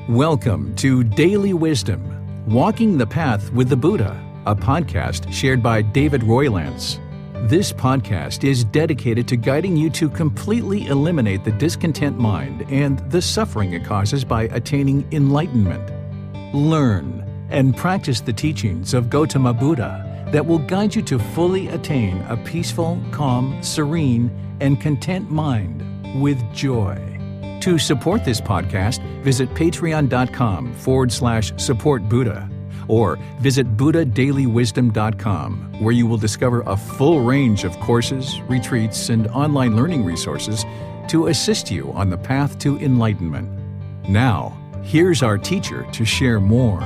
Welcome to Daily Wisdom, Walking the Path with the Buddha, a podcast shared by David Roylance. This podcast is dedicated to guiding you to completely eliminate the discontent mind and the suffering it causes by attaining enlightenment. Learn and practice the teachings of Gotama Buddha that will guide you to fully attain a peaceful, calm, serene, and content mind with joy. To support this podcast, visit patreon.com/support Buddha or visit buddhadailywisdom.com, where you will discover a full range of courses, retreats, and online learning resources to assist you on the path to enlightenment. Now, here's our teacher to share more.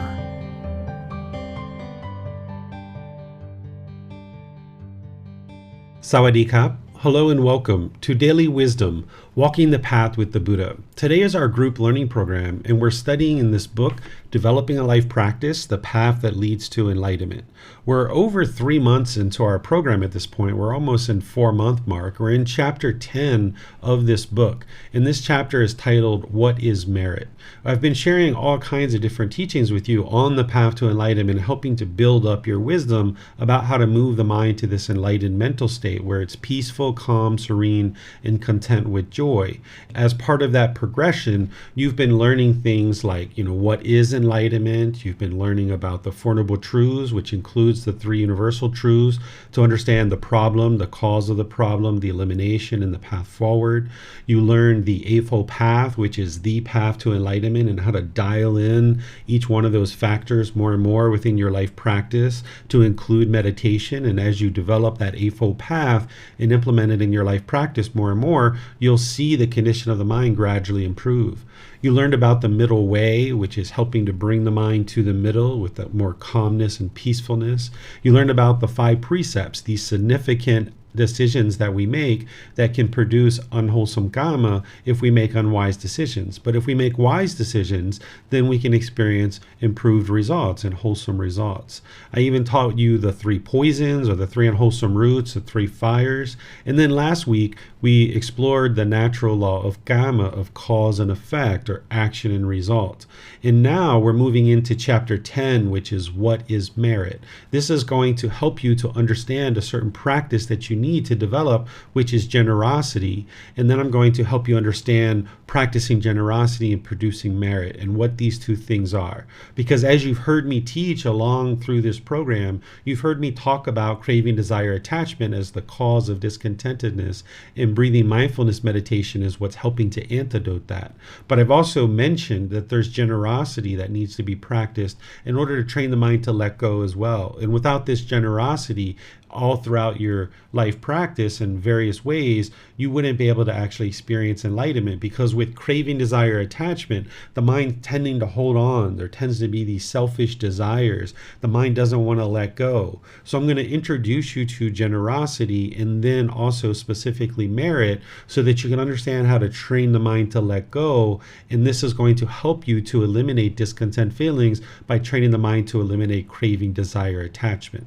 Sawadee Kap. Hello and welcome to Daily Wisdom, Walking the Path with the Buddha. Today is our group learning program, and we're studying in this book, Developing a Life Practice, The Path That Leads to Enlightenment. We're over 3 months into our program at this point. We're almost in 4-month mark. We're in chapter 10 of this book, and this chapter is titled, What is Merit? I've been sharing all kinds of different teachings with you on the path to enlightenment, helping to build up your wisdom about how to move the mind to this enlightened mental state where it's peaceful, calm, serene, and content with joy. As part of that progression, you've been learning things like, what is enlightenment? You've been learning about the Four Noble Truths, which includes the 3 universal truths, to understand the problem, the cause of the problem, the elimination, and the path forward. You learned the Eightfold Path, which is the path to enlightenment, and how to dial in each one of those factors more and more within your life practice to include meditation. And as you develop that Eightfold Path and implement it in your life practice more and more, you'll see the condition of the mind gradually improve. You learned about the middle way, which is helping to bring the mind to the middle with that more calmness and peacefulness. You learned about the 5 precepts, these significant decisions that we make that can produce unwholesome Kamma if we make unwise decisions. But if we make wise decisions, then we can experience improved results and wholesome results. I even taught you the 3 poisons, or the 3 unwholesome roots, the 3 fires. And then last week, we explored the natural law of Kamma, of cause and effect, or action and result. And now we're moving into chapter 10, which is what is merit. This is going to help you to understand a certain practice that you need to develop, which is generosity. And then I'm going to help you understand practicing generosity and producing merit and what these 2 things are. Because as you've heard me teach along through this program, you've heard me talk about craving, desire, attachment as the cause of discontentedness, and breathing mindfulness meditation is what's helping to antidote that. But I've also mentioned that there's generosity that needs to be practiced in order to train the mind to let go as well. And without this generosity, all throughout your life practice in various ways, you wouldn't be able to actually experience enlightenment, because with craving, desire, attachment, the mind tending to hold on, there tends to be these selfish desires. The mind doesn't want to let go. So I'm going to introduce you to generosity and then also specifically merit so that you can understand how to train the mind to let go. And this is going to help you to eliminate discontent feelings by training the mind to eliminate craving, desire, attachment.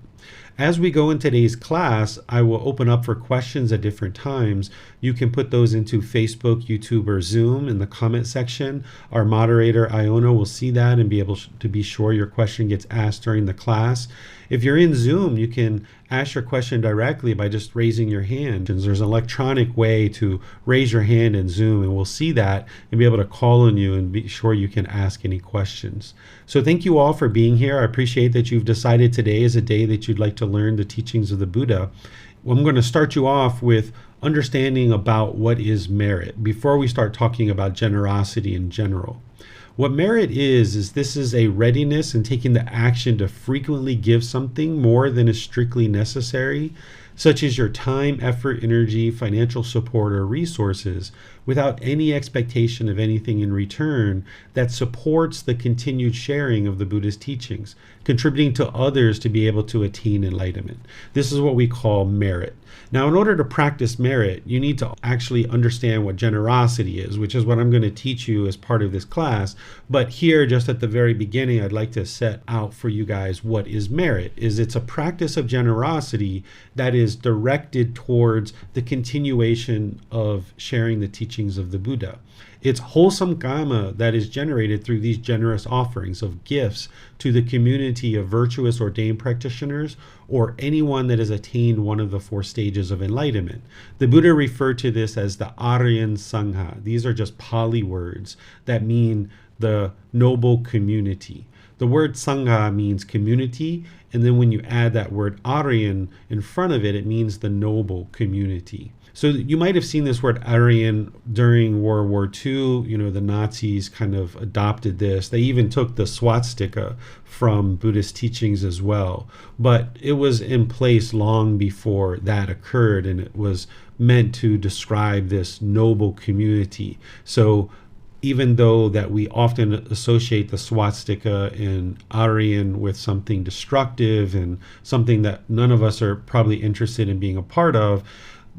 As we go in today's class, I will open up for questions at different times. You can put those into Facebook, YouTube, or Zoom in the comment section. Our moderator, Iona, will see that and be able to be sure your question gets asked during the class. If you're in Zoom, you can ask your question directly by just raising your hand. There's an electronic way to raise your hand in Zoom, and we'll see that and be able to call on you and be sure you can ask any questions. So thank you all for being here. I appreciate that you've decided today is a day that you'd like to learn the teachings of the Buddha. Well, I'm going to start you off with understanding about what is merit before we start talking about generosity in general. What merit is this is a readiness and taking the action to frequently give something more than is strictly necessary, such as your time, effort, energy, financial support, or resources, without any expectation of anything in return, that supports the continued sharing of the Buddha's teachings, contributing to others to be able to attain enlightenment. This is what we call merit. Now, in order to practice merit, you need to actually understand what generosity is, which is what I'm going to teach you as part of this class. But here, just at the very beginning, I'd like to set out for you guys what is merit. It's a practice of generosity that is directed towards the continuation of sharing the teachings of the Buddha. It's wholesome Kamma that is generated through these generous offerings of gifts to the community of virtuous ordained practitioners or anyone that has attained one of the 4 stages of enlightenment. The Buddha referred to this as the Aryan Sangha. These are just Pali words that mean the noble community. The word Sangha means community, and then when you add that word Aryan in front of it, it means the noble community. So you might have seen this word Aryan during World War II. The Nazis kind of adopted this. They even took the swastika from Buddhist teachings as well. But it was in place long before that occurred, and it was meant to describe this noble community. So even though that we often associate the swastika and Aryan with something destructive and something that none of us are probably interested in being a part of,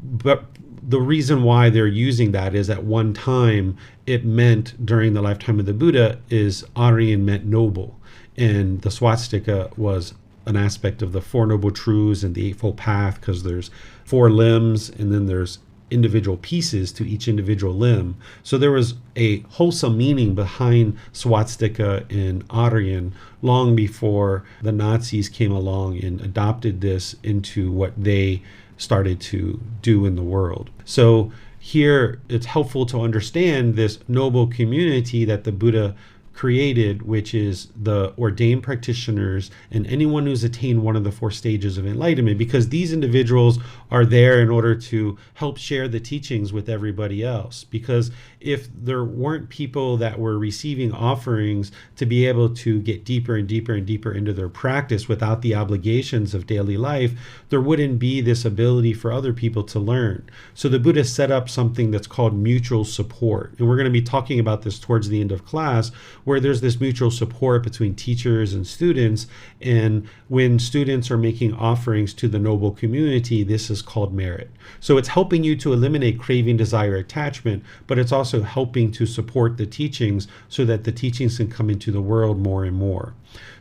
but the reason why they're using that is at one time it meant during the lifetime of the Buddha is Aryan meant noble, and the swastika was an aspect of the 4 Noble Truths and the Eightfold Path, because there's 4 limbs and then there's individual pieces to each individual limb. So there was a wholesome meaning behind swastika and Aryan long before the Nazis came along and adopted this into what they started to do in the world. So here it's helpful to understand this noble community that the Buddha created, which is the ordained practitioners and anyone who's attained one of the 4 stages of enlightenment, because these individuals are there in order to help share the teachings with everybody else. Because if there weren't people that were receiving offerings to be able to get deeper and deeper and deeper into their practice without the obligations of daily life, there wouldn't be this ability for other people to learn. So the Buddha set up something that's called mutual support. And we're going to be talking about this towards the end of class, where there's this mutual support between teachers and students. And when students are making offerings to the noble community, this is called merit. So it's helping you to eliminate craving, desire, attachment, but it's also helping to support the teachings so that the teachings can come into the world more and more.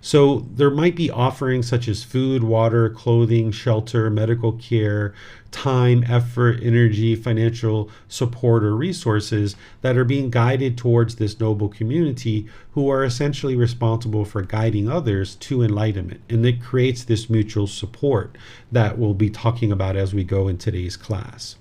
So there might be offerings such as food, water, clothing, shelter, medical care, time, effort, energy, financial support, or resources that are being guided towards this noble community who are essentially responsible for guiding others to enlightenment. And it creates this mutual support that we'll be talking about as we go in today's class.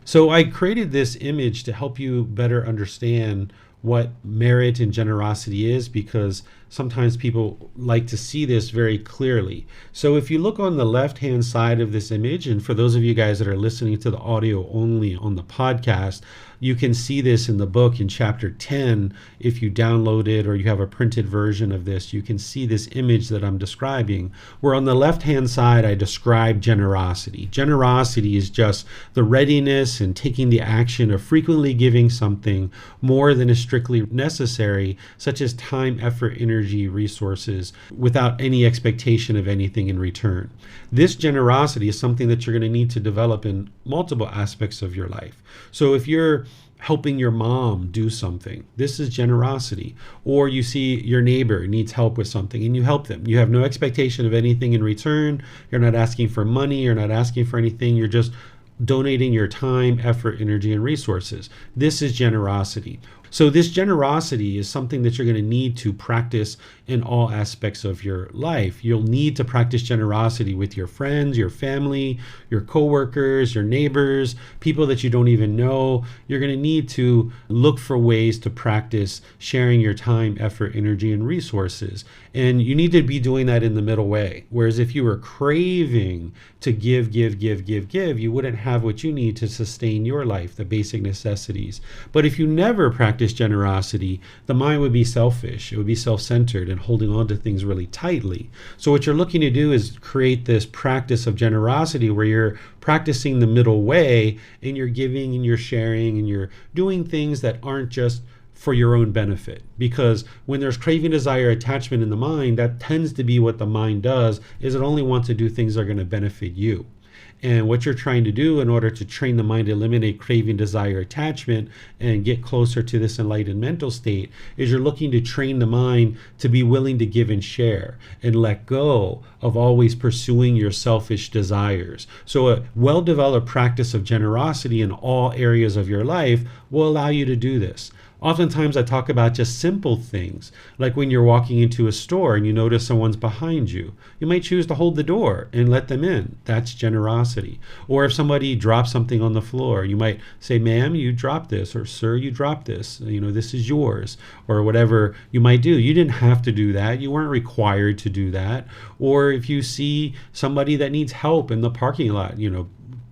So I created this image to help you better understand what merit and generosity is, because sometimes people like to see this very clearly. So if you look on the left-hand side of this image, and for those of you guys that are listening to the audio only on the podcast, you can see this in the book in chapter 10. If you download it or you have a printed version of this, you can see this image that I'm describing, where on the left-hand side, I describe generosity. Generosity is just the readiness and taking the action of frequently giving something more than is strictly necessary, such as time, effort, energy, resources, without any expectation of anything in return. This generosity is something that you're going to need to develop in multiple aspects of your life. So if you're helping your mom do something, this is generosity. Or you see your neighbor needs help with something and you help them. You have no expectation of anything in return. You're not asking for money. You're not asking for anything. You're just donating your time, effort, energy, and resources. This is generosity. So this generosity is something that you're going to need to practice in all aspects of your life. You'll need to practice generosity with your friends, your family, your coworkers, your neighbors, people that you don't even know. You're going to need to look for ways to practice sharing your time, effort, energy, and resources. And you need to be doing that in the middle way. Whereas if you were craving to give, you wouldn't have what you need to sustain your life, the basic necessities. But if you never practice generosity, the mind would be selfish. It would be self-centered and holding on to things really tightly. So what you're looking to do is create this practice of generosity where you're practicing the middle way and you're giving and you're sharing and you're doing things that aren't just for your own benefit. Because when there's craving, desire, attachment in the mind, that tends to be what the mind does, is it only wants to do things that are going to benefit you. And what you're trying to do in order to train the mind to eliminate craving, desire, attachment, and get closer to this enlightened mental state is you're looking to train the mind to be willing to give and share and let go of always pursuing your selfish desires. So a well-developed practice of generosity in all areas of your life will allow you to do this. Oftentimes I talk about just simple things, like when you're walking into a store and you notice someone's behind you. You might choose to hold the door and let them in. That's generosity. Or if somebody drops something on the floor, you might say, ma'am, you dropped this, or sir, you dropped this. This is yours, or whatever you might do. You didn't have to do that. You weren't required to do that. Or if you see somebody that needs help in the parking lot,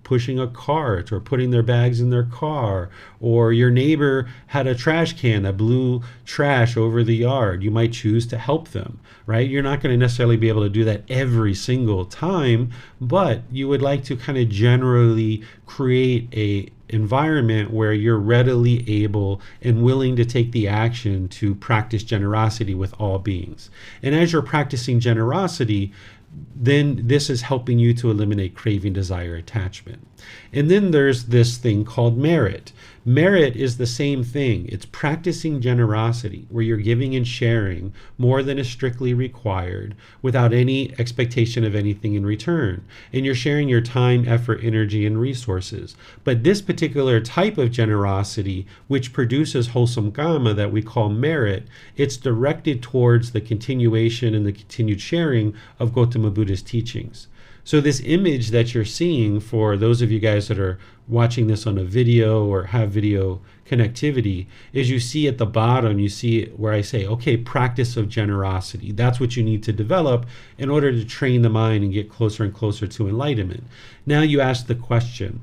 pushing a cart or putting their bags in their car, or your neighbor had a trash can that blew trash over the yard, you might choose to help them, right? You're not going to necessarily be able to do that every single time, but you would like to kind of generally create a environment where you're readily able and willing to take the action to practice generosity with all beings. And as you're practicing generosity, then this is helping you to eliminate craving, desire, attachment. And then there's this thing called merit. Merit is the same thing. It's practicing generosity, where you're giving and sharing more than is strictly required without any expectation of anything in return. And you're sharing your time, effort, energy, and resources. But this particular type of generosity, which produces wholesome Kamma that we call merit, it's directed towards the continuation and the continued sharing of Gotama Buddha's teachings. So this image that you're seeing, for those of you guys that are watching this on a video or have video connectivity, is you see at the bottom, you see where I say, okay, practice of generosity. That's what you need to develop in order to train the mind and get closer and closer to enlightenment. Now you ask the question,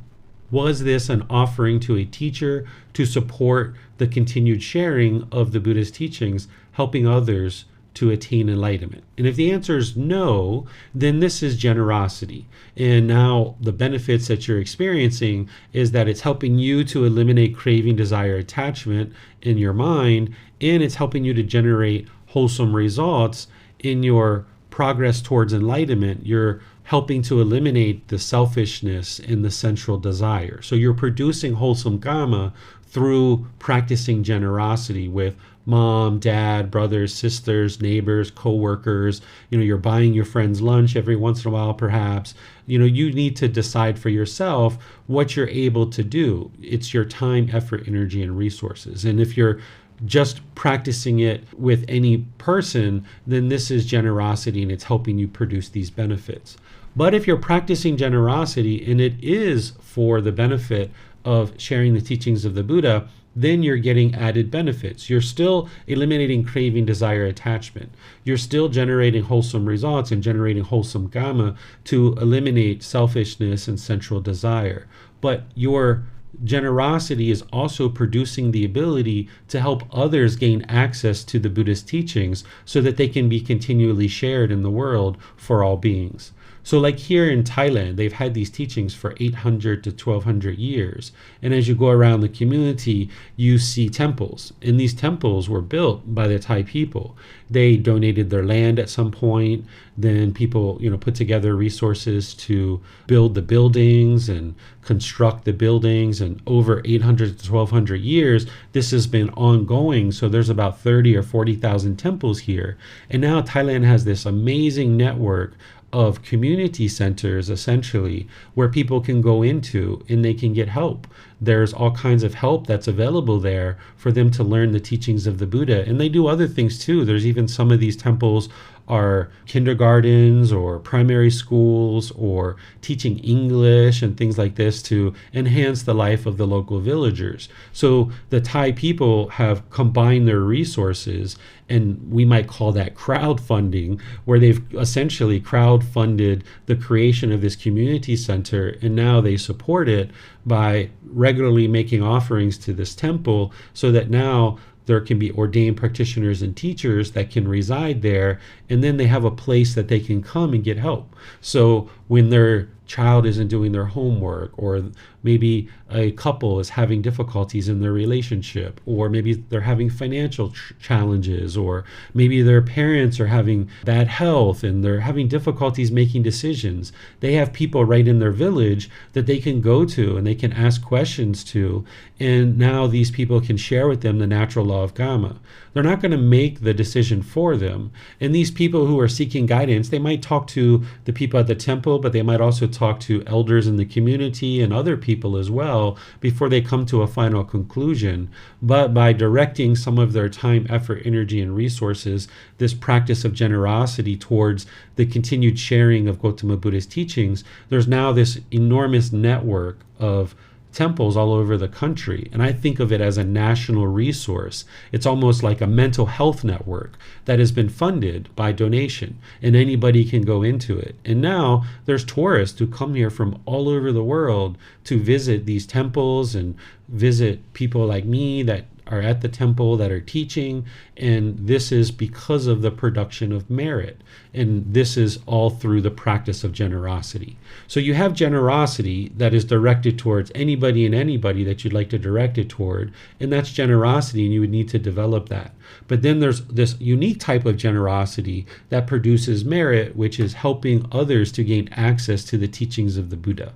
was this an offering to a teacher to support the continued sharing of the Buddha's teachings, helping others to attain enlightenment? And if the answer is no, then this is generosity. And now the benefits that you're experiencing is that it's helping you to eliminate craving, desire, attachment in your mind, and it's helping you to generate wholesome results in your progress towards enlightenment. You're helping to eliminate the selfishness and the sensual desire. So you're producing wholesome Kamma through practicing generosity with mom, dad, brothers, sisters, neighbors, co-workers. You're buying your friends lunch every once in a while, perhaps. You need to decide for yourself what you're able to do. It's your time, effort, energy, and resources. And if you're just practicing it with any person, then this is generosity and it's helping you produce these benefits. But if you're practicing generosity and it is for the benefit of sharing the teachings of the Buddha, then you're getting added benefits. You're still eliminating craving, desire, attachment. You're still generating wholesome results and generating wholesome Kamma to eliminate selfishness and sensual desire. But your generosity is also producing the ability to help others gain access to the Buddha's teachings so that they can be continually shared in the world for all beings. So like here in Thailand, they've had these teachings for 800 to 1200 years. And as you go around the community, you see temples. And these temples were built by the Thai people. They donated their land at some point. Then people, put together resources to build the buildings and construct the buildings. And over 800 to 1200 years, this has been ongoing. So there's about 30 or 40,000 temples here. And now Thailand has this amazing network of community centers, essentially, where people can go into and they can get help. There's all kinds of help that's available there for them to learn the teachings of the Buddha. And they do other things too. There's even some of these temples are kindergartens or primary schools or teaching English and things like this to enhance the life of the local villagers. So the Thai people have combined their resources, and we might call that crowdfunding, where they've essentially crowdfunded the creation of this community center, and now they support it by regularly making offerings to this temple so that now there can be ordained practitioners and teachers that can reside there, and then they have a place that they can come and get help. So when they're child isn't doing their homework, or maybe a couple is having difficulties in their relationship, or maybe they're having financial challenges, or maybe their parents are having bad health and they're having difficulties making decisions. They have people right in their village that they can go to and they can ask questions to, and now these people can share with them the natural law of Kamma. They're not going to make the decision for them. And these people who are seeking guidance, they might talk to the people at the temple, but they might also talk to elders in the community and other people as well before they come to a final conclusion. But by directing some of their time, effort, energy, and resources, this practice of generosity towards the continued sharing of Gotama Buddha's teachings, there's now this enormous network of temples all over the country. And I think of it as a national resource. It's almost like a mental health network that has been funded by donation, and anybody can go into it. And now there's tourists who come here from all over the world to visit these temples and visit people like me that are at the temple that are teaching, and this is because of the production of merit, and this is all through the practice of generosity. So you have generosity that is directed towards anybody and anybody that you'd like to direct it toward, and that's generosity, and you would need to develop that. But then there's this unique type of generosity that produces merit, which is helping others to gain access to the teachings of the Buddha.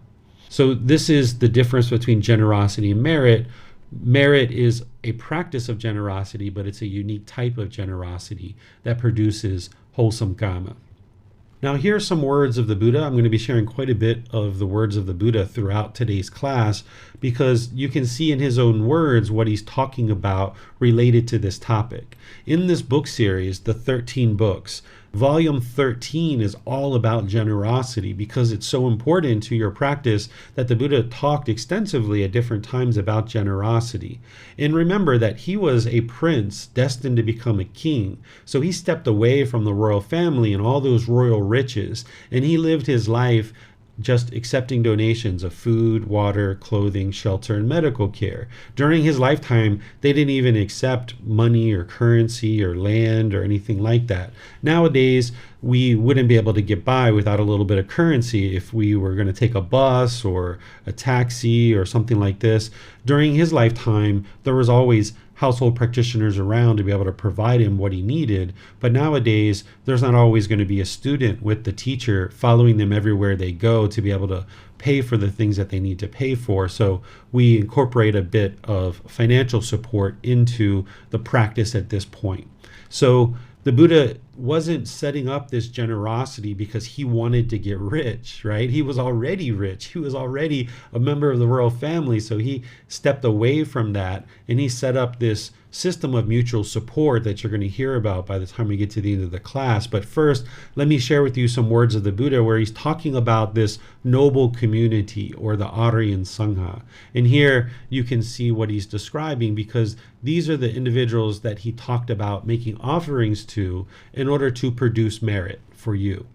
So this is the difference between generosity and merit. Merit is a practice of generosity, but it's a unique type of generosity that produces wholesome Kamma. Now, here are some words of the Buddha. I'm going to be sharing quite a bit of the words of the Buddha throughout today's class, because you can see in his own words what he's talking about related to this topic. In this book series, the 13 books, Volume 13 is all about generosity, because it's so important to your practice that the Buddha talked extensively at different times about generosity. And remember that he was a prince destined to become a king. So he stepped away from the royal family and all those royal riches, and he lived his life just accepting donations of food, water, clothing, shelter, and medical care. During his lifetime, they didn't even accept money or currency or land or anything like that. Nowadays, we wouldn't be able to get by without a little bit of currency if we were going to take a bus or a taxi or something like this. During his lifetime, there was always household practitioners around to be able to provide him what he needed. But nowadays, there's not always going to be a student with the teacher following them everywhere they go to be able to pay for the things that they need to pay for. So we incorporate a bit of financial support into the practice at this point. So the Buddha wasn't setting up this generosity because he wanted to get rich, right? He was already rich. He was already a member of the royal family. So he stepped away from that, and he set up this system of mutual support that you're going to hear about by the time we get to the end of the class. But first, let me share with you some words of the Buddha where he's talking about this noble community, or the Aryan Sangha. And here you can see what he's describing, because these are the individuals that he talked about making offerings to in order to produce merit for you.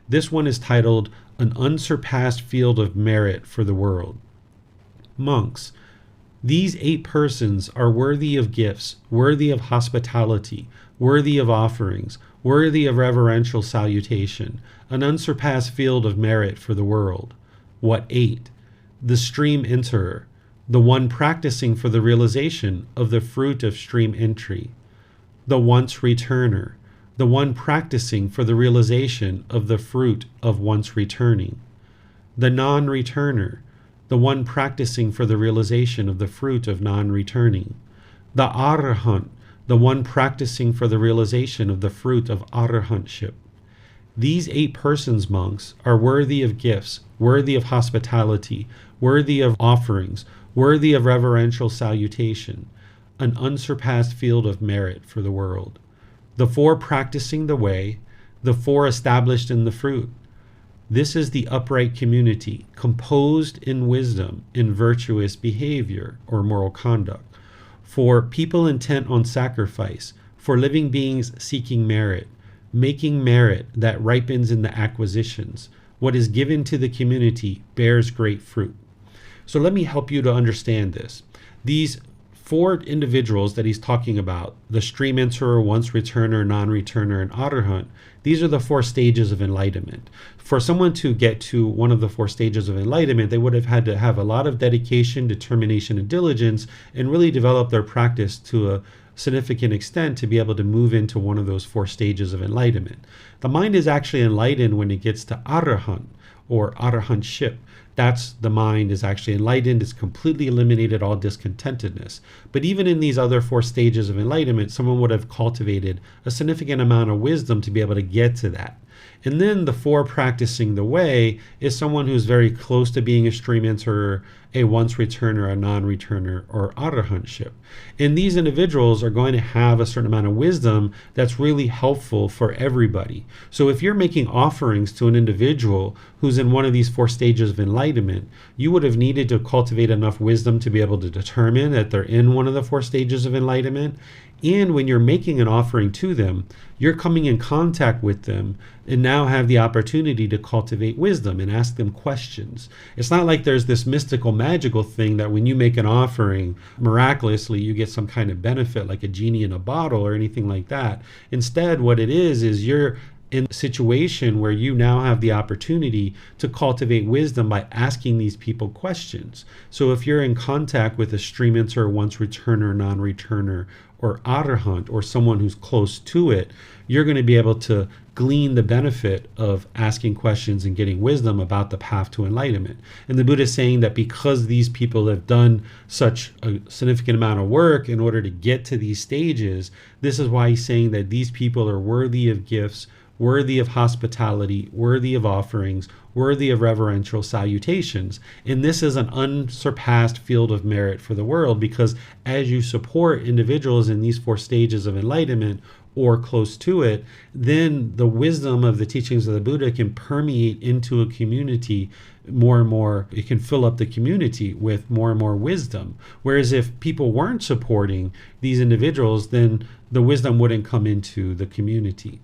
This one is titled An Unsurpassed Field of Merit for the World. Monks, these 8 persons are worthy of gifts, worthy of hospitality, worthy of offerings, worthy of reverential salutation, an unsurpassed field of merit for the world. What 8? The stream enterer, the one practicing for the realization of the fruit of stream entry. The once returner, the one practicing for the realization of the fruit of once returning. The non-returner, the one practicing for the realization of the fruit of non-returning. The Arahant, the one practicing for the realization of the fruit of Arahantship. These 8 persons, monks, are worthy of gifts, worthy of hospitality, worthy of offerings, worthy of reverential salutation, an unsurpassed field of merit for the world. The 4 practicing the way, the 4 established in the fruit. This is the upright community, composed in wisdom, in virtuous behavior or moral conduct, for people intent on sacrifice, for living beings seeking merit, making merit that ripens in the acquisitions. What is given to the community bears great fruit. So let me help you to understand this. These four individuals that he's talking about, the stream enterer, once returner, non-returner, and arahant. These are the four stages of enlightenment. For someone to get to one of the four stages of enlightenment, they would have had to have a lot of dedication, determination, and diligence, and really develop their practice to a significant extent to be able to move into one of those four stages of enlightenment. The mind is actually enlightened when it gets to arahant, or arahantship. That's the mind is actually enlightened. It's completely eliminated all discontentedness. But even in these other four stages of enlightenment, someone would have cultivated a significant amount of wisdom to be able to get to that. And then the four practicing the way is someone who's very close to being a stream enterer, a once returner, a non-returner, or arahantship. And these individuals are going to have a certain amount of wisdom that's really helpful for everybody. So if you're making offerings to an individual who's in one of these four stages of enlightenment, you would have needed to cultivate enough wisdom to be able to determine that they're in one of the four stages of enlightenment. And when you're making an offering to them, you're coming in contact with them and now have the opportunity to cultivate wisdom and ask them questions. It's not like there's this mystical, magical thing that when you make an offering, miraculously you get some kind of benefit like a genie in a bottle or anything like that. Instead, what it is you're in a situation where you now have the opportunity to cultivate wisdom by asking these people questions. So if you're in contact with a stream enterer, once returner, non-returner, or arahant, or someone who's close to it, you're going to be able to glean the benefit of asking questions and getting wisdom about the path to enlightenment. And the Buddha is saying that because these people have done such a significant amount of work in order to get to these stages, this is why he's saying that these people are worthy of gifts, worthy of hospitality, worthy of offerings, worthy of reverential salutations. And this is an unsurpassed field of merit for the world, because as you support individuals in these four stages of enlightenment or close to it, then the wisdom of the teachings of the Buddha can permeate into a community more and more. It can fill up the community with more and more wisdom. Whereas if people weren't supporting these individuals, then the wisdom wouldn't come into the community.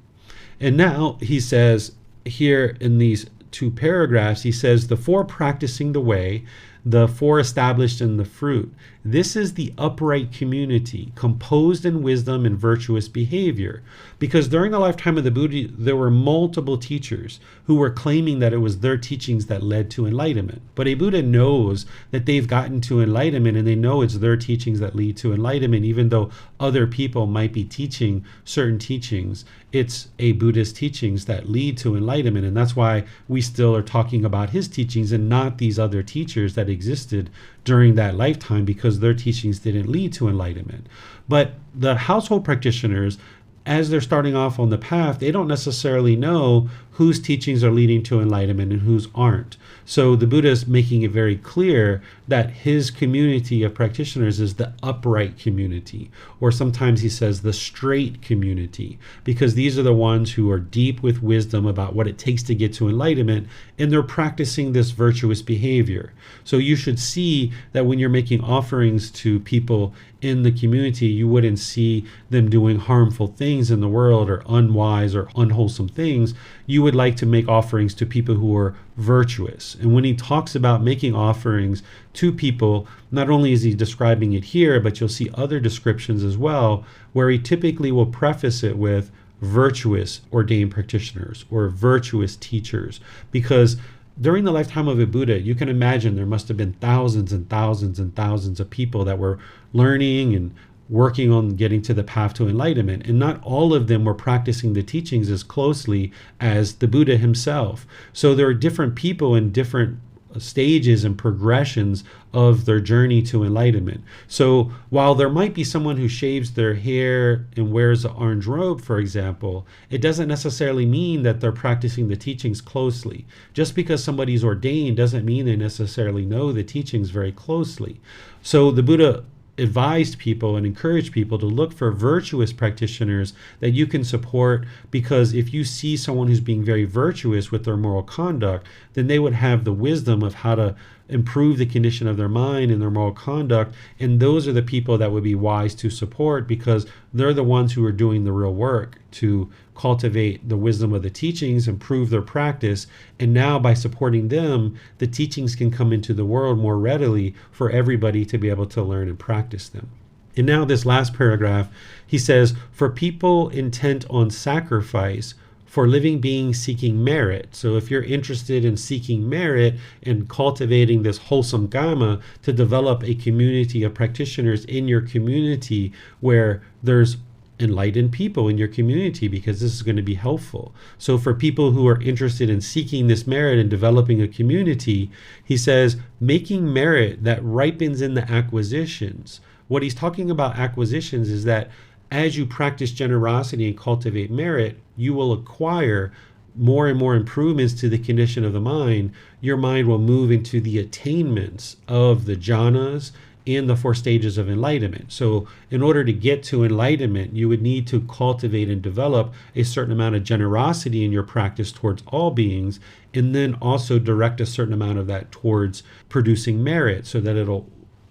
And now he says here in these two paragraphs, he says the four practicing the way, the four established in the fruit. This is the upright community, composed in wisdom and virtuous behavior. Because during the lifetime of the Buddha, there were multiple teachers who were claiming that it was their teachings that led to enlightenment. But a Buddha knows that they've gotten to enlightenment, and they know it's their teachings that lead to enlightenment, even though other people might be teaching certain teachings. It's a Buddha's teachings that lead to enlightenment. And that's why we still are talking about his teachings and not these other teachers that existed during that lifetime, because their teachings didn't lead to enlightenment. But the household practitioners, as they're starting off on the path, they don't necessarily know whose teachings are leading to enlightenment and whose aren't. So the Buddha is making it very clear that his community of practitioners is the upright community, or sometimes he says the straight community, because these are the ones who are deep with wisdom about what it takes to get to enlightenment, and they're practicing this virtuous behavior. So you should see that when you're making offerings to people in the community, you wouldn't see them doing harmful things in the world or unwise or unwholesome things. You would like to make offerings to people who are virtuous. And when he talks about making offerings to people, not only is he describing it here, but you'll see other descriptions as well, where he typically will preface it with virtuous ordained practitioners or virtuous teachers. Because during the lifetime of a Buddha, you can imagine there must have been thousands and thousands and thousands of people that were learning and working on getting to the path to enlightenment. And not all of them were practicing the teachings as closely as the Buddha himself. So there are different people in different stages and progressions of their journey to enlightenment. So while there might be someone who shaves their hair and wears an orange robe, for example, it doesn't necessarily mean that they're practicing the teachings closely. Just because somebody's ordained doesn't mean they necessarily know the teachings very closely. So the Buddha advised people and encouraged people to look for virtuous practitioners that you can support, because if you see someone who's being very virtuous with their moral conduct, then they would have the wisdom of how to improve the condition of their mind and their moral conduct. And those are the people that would be wise to support, because they're the ones who are doing the real work to cultivate the wisdom of the teachings, improve their practice. And now by supporting them, the teachings can come into the world more readily for everybody to be able to learn and practice them. And now this last paragraph, he says, for people intent on sacrifice, for living beings seeking merit. So if you're interested in seeking merit and cultivating this wholesome Kamma to develop a community of practitioners in your community where there's enlightened people in your community, because this is going to be helpful. So for people who are interested in seeking this merit and developing a community, he says, making merit that ripens in the acquisitions. What he's talking about acquisitions is that as you practice generosity and cultivate merit, you will acquire more and more improvements to the condition of the mind. Your mind will move into the attainments of the jhanas and the 4 stages of enlightenment. So in order to get to enlightenment, you would need to cultivate and develop a certain amount of generosity in your practice towards all beings, and then also direct a certain amount of that towards producing merit so that it'll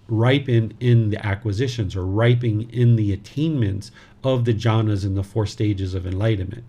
ripen in the acquisitions or ripen in the attainments of the jhanas and the 4 stages of enlightenment.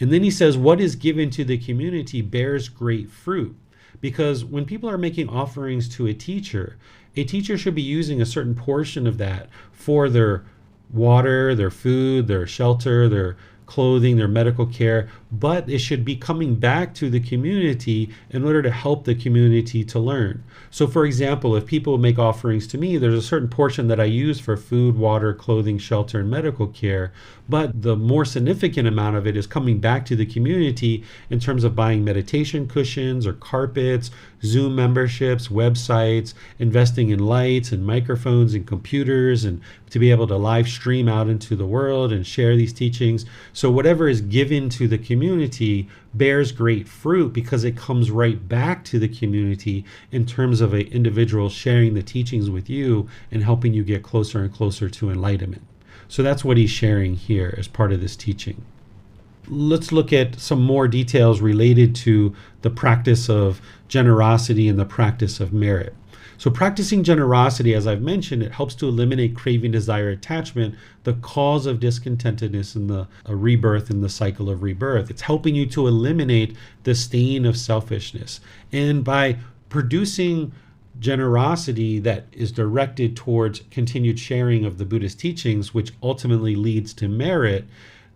And then he says, what is given to the community bears great fruit. Because when people are making offerings to a teacher should be using a certain portion of that for their water, their food, their shelter, their clothing, their medical care, but it should be coming back to the community in order to help the community to learn. So for example, if people make offerings to me, there's a certain portion that I use for food, water, clothing, shelter, and medical care, but the more significant amount of it is coming back to the community in terms of buying meditation cushions or carpets, Zoom memberships, websites, investing in lights and microphones and computers, and to be able to live stream out into the world and share these teachings. So whatever is given to the community bears great fruit because it comes right back to the community in terms of an individual sharing the teachings with you and helping you get closer and closer to enlightenment. So that's what he's sharing here as part of this teaching. Let's look at some more details related to the practice of generosity and the practice of merit. So practicing generosity, as I've mentioned, it helps to eliminate craving, desire, attachment, the cause of discontentedness in the rebirth, in the cycle of rebirth. It's helping you to eliminate the stain of selfishness. And by producing generosity that is directed towards continued sharing of the Buddhist teachings, which ultimately leads to merit,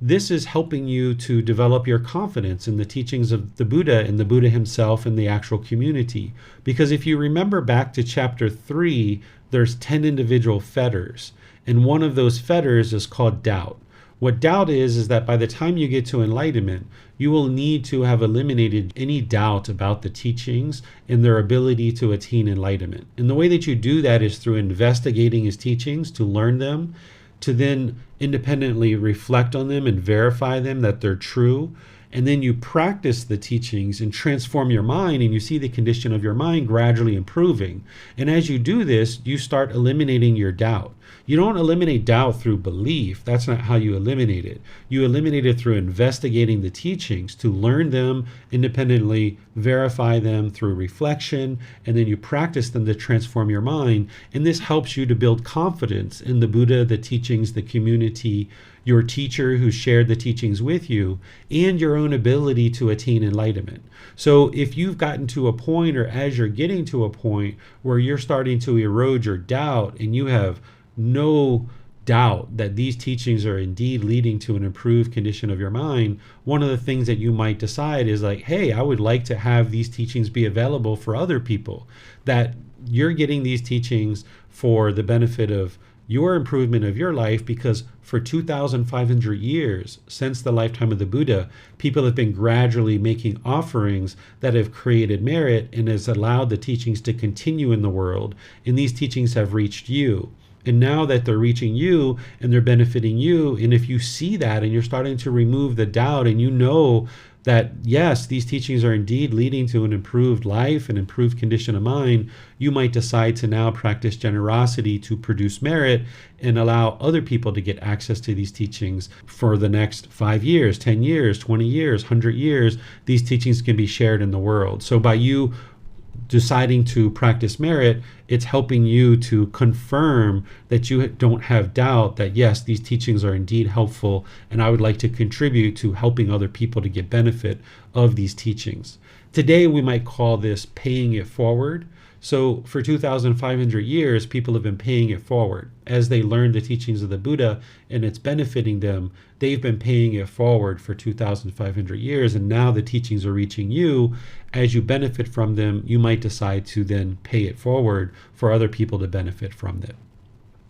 this is helping you to develop your confidence in the teachings of the Buddha and the Buddha himself and the actual community. Because if you remember back to chapter 3, there's 10 individual fetters, and one of those fetters is called doubt. What doubt is that by the time you get to enlightenment, you will need to have eliminated any doubt about the teachings and their ability to attain enlightenment. And the way that you do that is through investigating his teachings, to learn them, to then independently reflect on them and verify them that they're true. And then you practice the teachings and transform your mind, and you see the condition of your mind gradually improving. And as you do this, you start eliminating your doubt. You don't eliminate doubt through belief. That's not how you eliminate it. You eliminate it through investigating the teachings, to learn them independently, verify them through reflection, and then you practice them to transform your mind. And this helps you to build confidence in the Buddha, the teachings, the community, your teacher who shared the teachings with you, and your own ability to attain enlightenment. So if you've gotten to a point, or as you're getting to a point where you're starting to erode your doubt and you have no doubt that these teachings are indeed leading to an improved condition of your mind, one of the things that you might decide is like, hey, I would like to have these teachings be available for other people, that you're getting these teachings for the benefit of your improvement of your life, because for 2,500 years since the lifetime of the Buddha, people have been gradually making offerings that have created merit and has allowed the teachings to continue in the world. And these teachings have reached you. And now that they're reaching you and they're benefiting you, and if you see that and you're starting to remove the doubt, and you know that, yes, these teachings are indeed leading to an improved life and improved condition of mind, you might decide to now practice generosity to produce merit and allow other people to get access to these teachings for the next 5 years, 10 years, 20 years, 100 years. These teachings can be shared in the world. So by you deciding to practice merit, it's helping you to confirm that you don't have doubt that, yes, these teachings are indeed helpful, and I would like to contribute to helping other people to get benefit of these teachings. Today, we might call this paying it forward. So for 2,500 years, people have been paying it forward. As they learn the teachings of the Buddha and it's benefiting them, they've been paying it forward for 2,500 years. And now the teachings are reaching you. As you benefit from them, you might decide to then pay it forward for other people to benefit from it.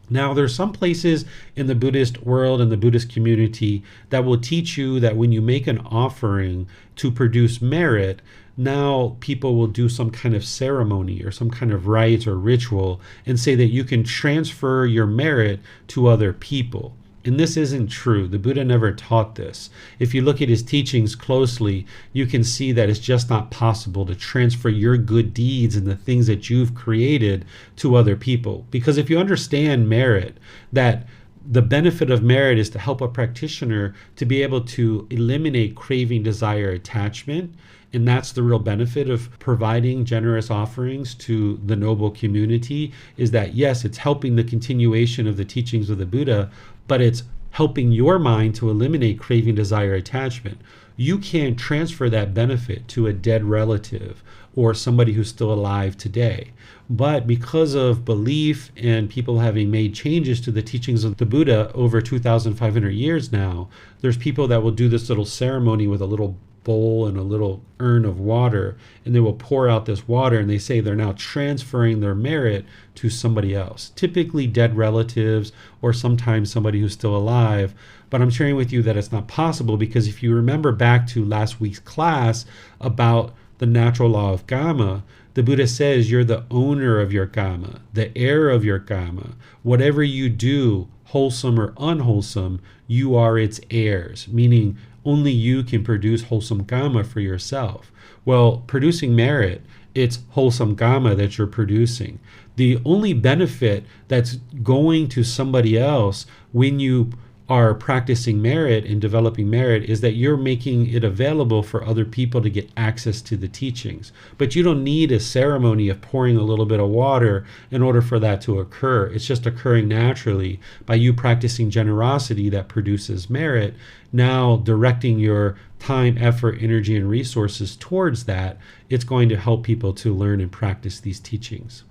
Now, there's some places in the Buddhist world and the Buddhist community that will teach you that when you make an offering to produce merit, now people will do some kind of ceremony or some kind of rite or ritual and say that you can transfer your merit to other people. And this isn't true. The Buddha never taught this. If you look at his teachings closely, you can see that it's just not possible to transfer your good deeds and the things that you've created to other people. Because if you understand merit, that the benefit of merit is to help a practitioner to be able to eliminate craving, desire, attachment. And that's the real benefit of providing generous offerings to the noble community, is that, yes, it's helping the continuation of the teachings of the Buddha, but it's helping your mind to eliminate craving, desire, attachment. You can't transfer that benefit to a dead relative or somebody who's still alive today. But because of belief and people having made changes to the teachings of the Buddha over 2,500 years now, there's people that will do this little ceremony with a little bowl and a little urn of water, and they will pour out this water, and they say they're now transferring their merit to somebody else, typically dead relatives or sometimes somebody who's still alive. But I'm sharing with you that it's not possible, because if you remember back to last week's class about the natural law of Kamma, the Buddha says you're the owner of your Kamma, the heir of your Kamma. Whatever you do, wholesome or unwholesome, you are its heirs, meaning only you can produce wholesome Kamma for yourself. Well, producing merit, it's wholesome Kamma that you're producing. The only benefit that's going to somebody else when you are practicing merit and developing merit is that you're making it available for other people to get access to the teachings. But you don't need a ceremony of pouring a little bit of water in order for that to occur. It's just occurring naturally by you practicing generosity that produces merit, now directing your time, effort, energy, and resources towards that. It's going to help people to learn and practice these teachings.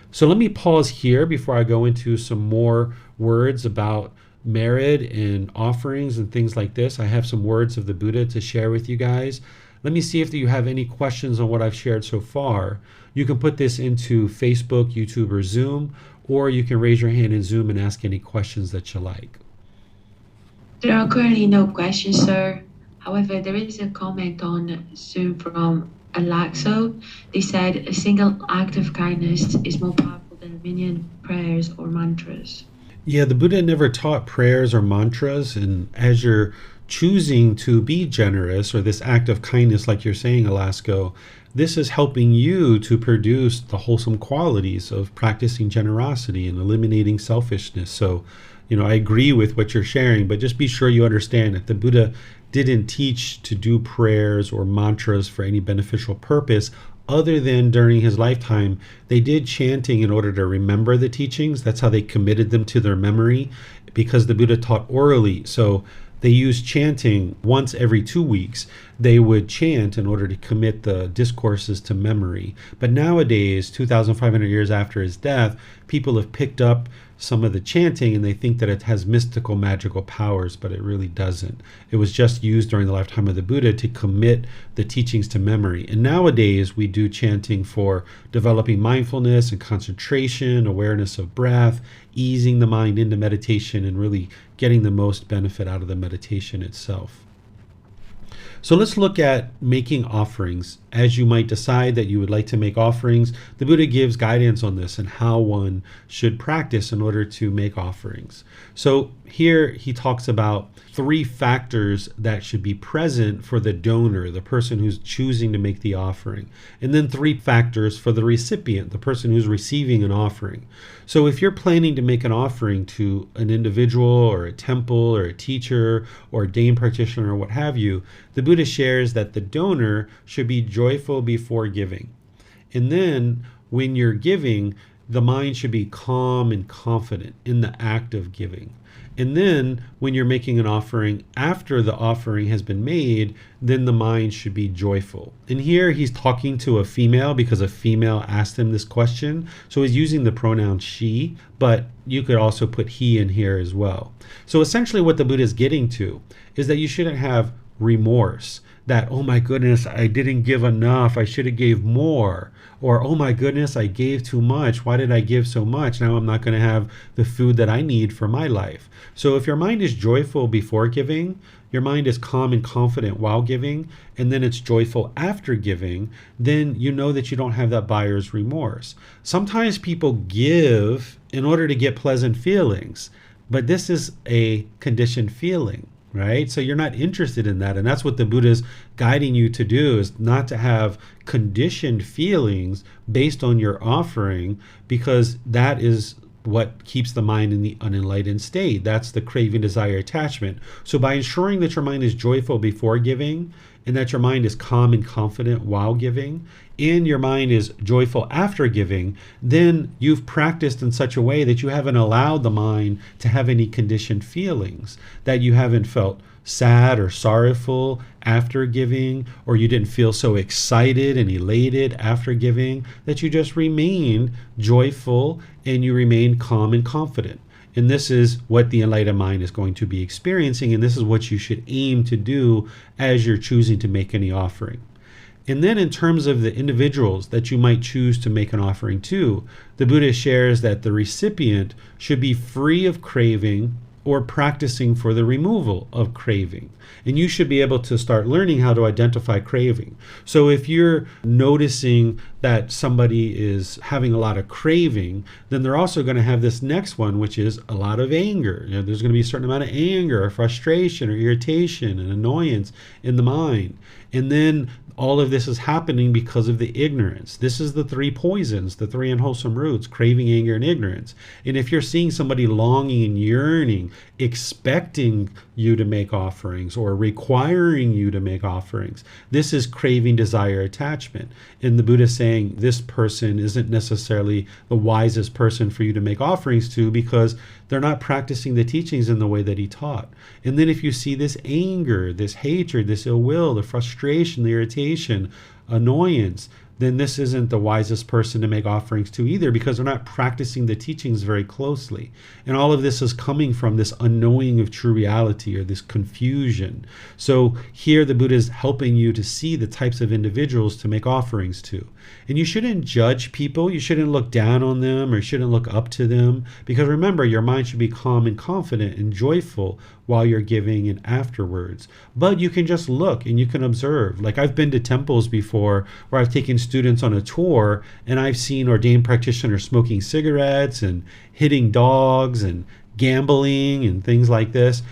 So let me pause here before I go into some more words about merit and offerings and things like this. I have some words of the Buddha to share with you guys. Let me see if you have any questions on what I've shared so far. You can put this into Facebook, YouTube, or Zoom, or you can raise your hand in Zoom and ask any questions that you like. There are currently no questions, sir. However, there is a comment on Zoom from Alaxo. They said a single act of kindness is more powerful than a million prayers or mantras. Yeah, the Buddha never taught prayers or mantras, and as you're choosing to be generous, or this act of kindness, like you're saying, Alasko, this is helping you to produce the wholesome qualities of practicing generosity and eliminating selfishness. So, I agree with what you're sharing, but just be sure you understand that the Buddha didn't teach to do prayers or mantras for any beneficial purpose, other than during his lifetime, they did chanting in order to remember the teachings. That's how they committed them to their memory, because the Buddha taught orally. So they used chanting once every 2 weeks. They would chant in order to commit the discourses to memory. But nowadays, 2,500 years after his death, people have picked up some of the chanting and they think that it has mystical, magical powers, but it really doesn't. It was just used during the lifetime of the Buddha to commit the teachings to memory. And nowadays, we do chanting for developing mindfulness and concentration, awareness of breath, easing the mind into meditation, and really getting the most benefit out of the meditation itself. So let's look at making offerings. As you might decide that you would like to make offerings, the Buddha gives guidance on this and how one should practice in order to make offerings. So here he talks about 3 factors that should be present for the donor, the person who's choosing to make the offering, and then 3 factors for the recipient, the person who's receiving an offering. So if you're planning to make an offering to an individual or a temple or a teacher or a Dane practitioner or what have you, the Buddha shares that the donor should be joyful before giving. And then when you're giving, the mind should be calm and confident in the act of giving. And then when you're making an offering, after the offering has been made, then the mind should be joyful. And here he's talking to a female because a female asked him this question. So he's using the pronoun she, but you could also put he in here as well. So essentially what the Buddha is getting to is that you shouldn't have remorse that, oh my goodness, I didn't give enough, I should have gave more. Or, oh my goodness, I gave too much, why did I give so much? Now I'm not going to have the food that I need for my life. So if your mind is joyful before giving, your mind is calm and confident while giving, and then it's joyful after giving, then you know that you don't have that buyer's remorse. Sometimes people give in order to get pleasant feelings, but this is a conditioned feeling. Right? So you're not interested in that. And that's what the Buddha is guiding you to do, is not to have conditioned feelings based on your offering, because that is what keeps the mind in the unenlightened state. That's the craving, desire, attachment. So by ensuring that your mind is joyful before giving, and that your mind is calm and confident while giving, and your mind is joyful after giving, then you've practiced in such a way that you haven't allowed the mind to have any conditioned feelings, that you haven't felt sad or sorrowful after giving, or you didn't feel so excited and elated after giving, that you just remained joyful and you remained calm and confident. And this is what the enlightened mind is going to be experiencing, and this is what you should aim to do as you're choosing to make any offering. And then in terms of the individuals that you might choose to make an offering to, the Buddha shares that the recipient should be free of craving or practicing for the removal of craving. And you should be able to start learning how to identify craving. So if you're noticing that somebody is having a lot of craving, then they're also going to have this next one, which is a lot of anger. There's going to be a certain amount of anger or frustration or irritation and annoyance in the mind. And then all of this is happening because of the ignorance. This is the three poisons, the three unwholesome roots: craving, anger, and ignorance. And if you're seeing somebody longing and yearning, expecting you to make offerings or requiring you to make offerings, this is craving, desire, attachment. And the Buddha is saying this person isn't necessarily the wisest person for you to make offerings to, because they're not practicing the teachings in the way that he taught. And then if you see this anger, this hatred, this ill will, the frustration, the irritation, annoyance, then this isn't the wisest person to make offerings to either, because they're not practicing the teachings very closely. And all of this is coming from this unknowing of true reality, or this confusion. So here the Buddha is helping you to see the types of individuals to make offerings to. And you shouldn't judge people, you shouldn't look down on them, or you shouldn't look up to them, because remember, your mind should be calm and confident and joyful while you're giving and afterwards. But you can just look and you can observe. Like, I've been to temples before where I've taken students on a tour, and I've seen ordained practitioners smoking cigarettes and hitting dogs and gambling and things like this.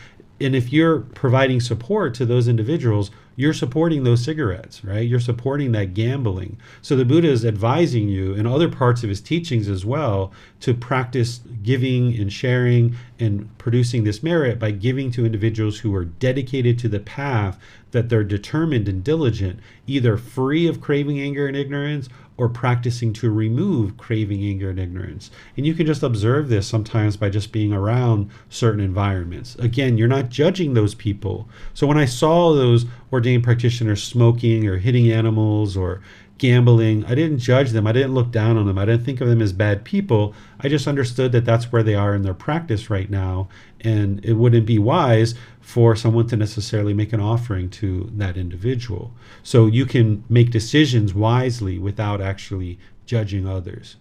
And if you're providing support to those individuals, you're supporting those cigarettes, right? You're supporting that gambling. So the Buddha is advising you in other parts of his teachings as well to practice giving and sharing and producing this merit by giving to individuals who are dedicated to the path, that they're determined and diligent, either free of craving, anger, and ignorance, or practicing to remove craving, anger, and ignorance. And you can just observe this sometimes by just being around certain environments. Again, you're not judging those people. So when I saw those ordained practitioners smoking or hitting animals or gambling, I didn't judge them. I didn't look down on them. I didn't think of them as bad people. I just understood that that's where they are in their practice right now. And it wouldn't be wise for someone to necessarily make an offering to that individual. So you can make decisions wisely without actually judging others.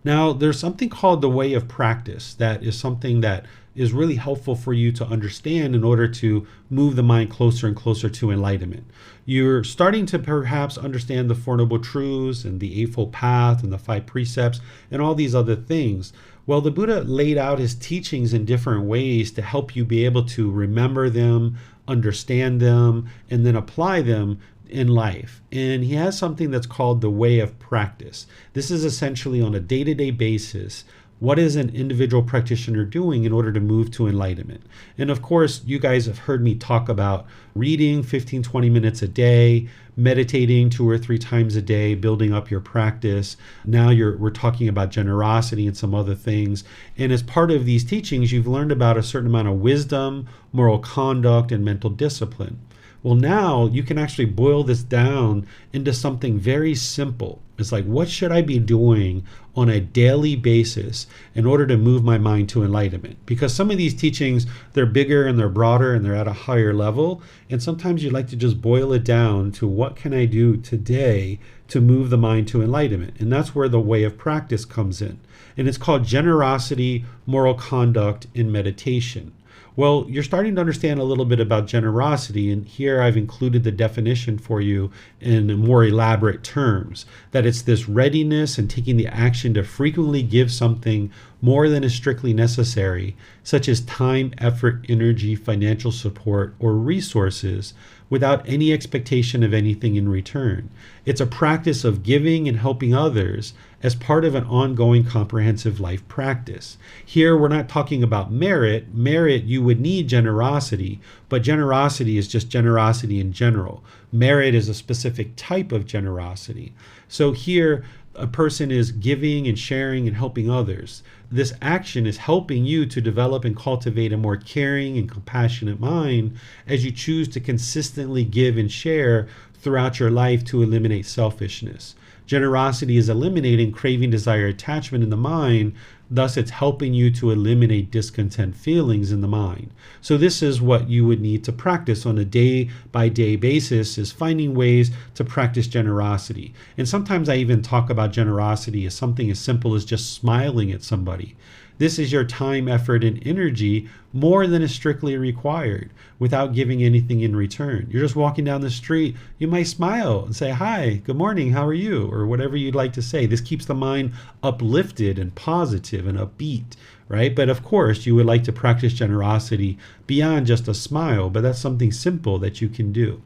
Now, there's something called the way of practice that is something that is really helpful for you to understand in order to move the mind closer and closer to enlightenment. You're starting to perhaps understand the Four Noble Truths and the Eightfold Path and the Five Precepts and all these other things. Well, the Buddha laid out his teachings in different ways to help you be able to remember them, understand them, and then apply them in life. And he has something that's called the way of practice. This is essentially on a day-to-day basis what is an individual practitioner doing in order to move to enlightenment? And of course, you guys have heard me talk about reading 15, 20 minutes a day, meditating 2 or 3 times a day, building up your practice. Now we're talking about generosity and some other things. And as part of these teachings, you've learned about a certain amount of wisdom, moral conduct, and mental discipline. Well, now you can actually boil this down into something very simple. It's like, what should I be doing on a daily basis in order to move my mind to enlightenment? Because some of these teachings, they're bigger and they're broader and they're at a higher level. And sometimes you like to just boil it down to what can I do today to move the mind to enlightenment? And that's where the way of practice comes in. And it's called generosity, moral conduct, and meditation. Well, you're starting to understand a little bit about generosity, and here I've included the definition for you in more elaborate terms, that it's this readiness and taking the action to frequently give something more than is strictly necessary, such as time, effort, energy, financial support, or resources, without any expectation of anything in return. It's a practice of giving and helping others as part of an ongoing comprehensive life practice. Here, we're not talking about merit. Merit, you would need generosity, but generosity is just generosity in general. Merit is a specific type of generosity. So here, a person is giving and sharing and helping others. This action is helping you to develop and cultivate a more caring and compassionate mind as you choose to consistently give and share throughout your life to eliminate selfishness. Generosity is eliminating craving, desire, attachment in the mind. Thus, it's helping you to eliminate discontent feelings in the mind. So this is what you would need to practice on a day-by-day basis, is finding ways to practice generosity. And sometimes I even talk about generosity as something as simple as just smiling at somebody. This is your time, effort, and energy more than is strictly required without giving anything in return. You're just walking down the street, you might smile and say, "Hi, good morning, how are you?" or whatever you'd like to say. This keeps the mind uplifted and positive and upbeat, right? But of course, you would like to practice generosity beyond just a smile, but that's something simple that you can do.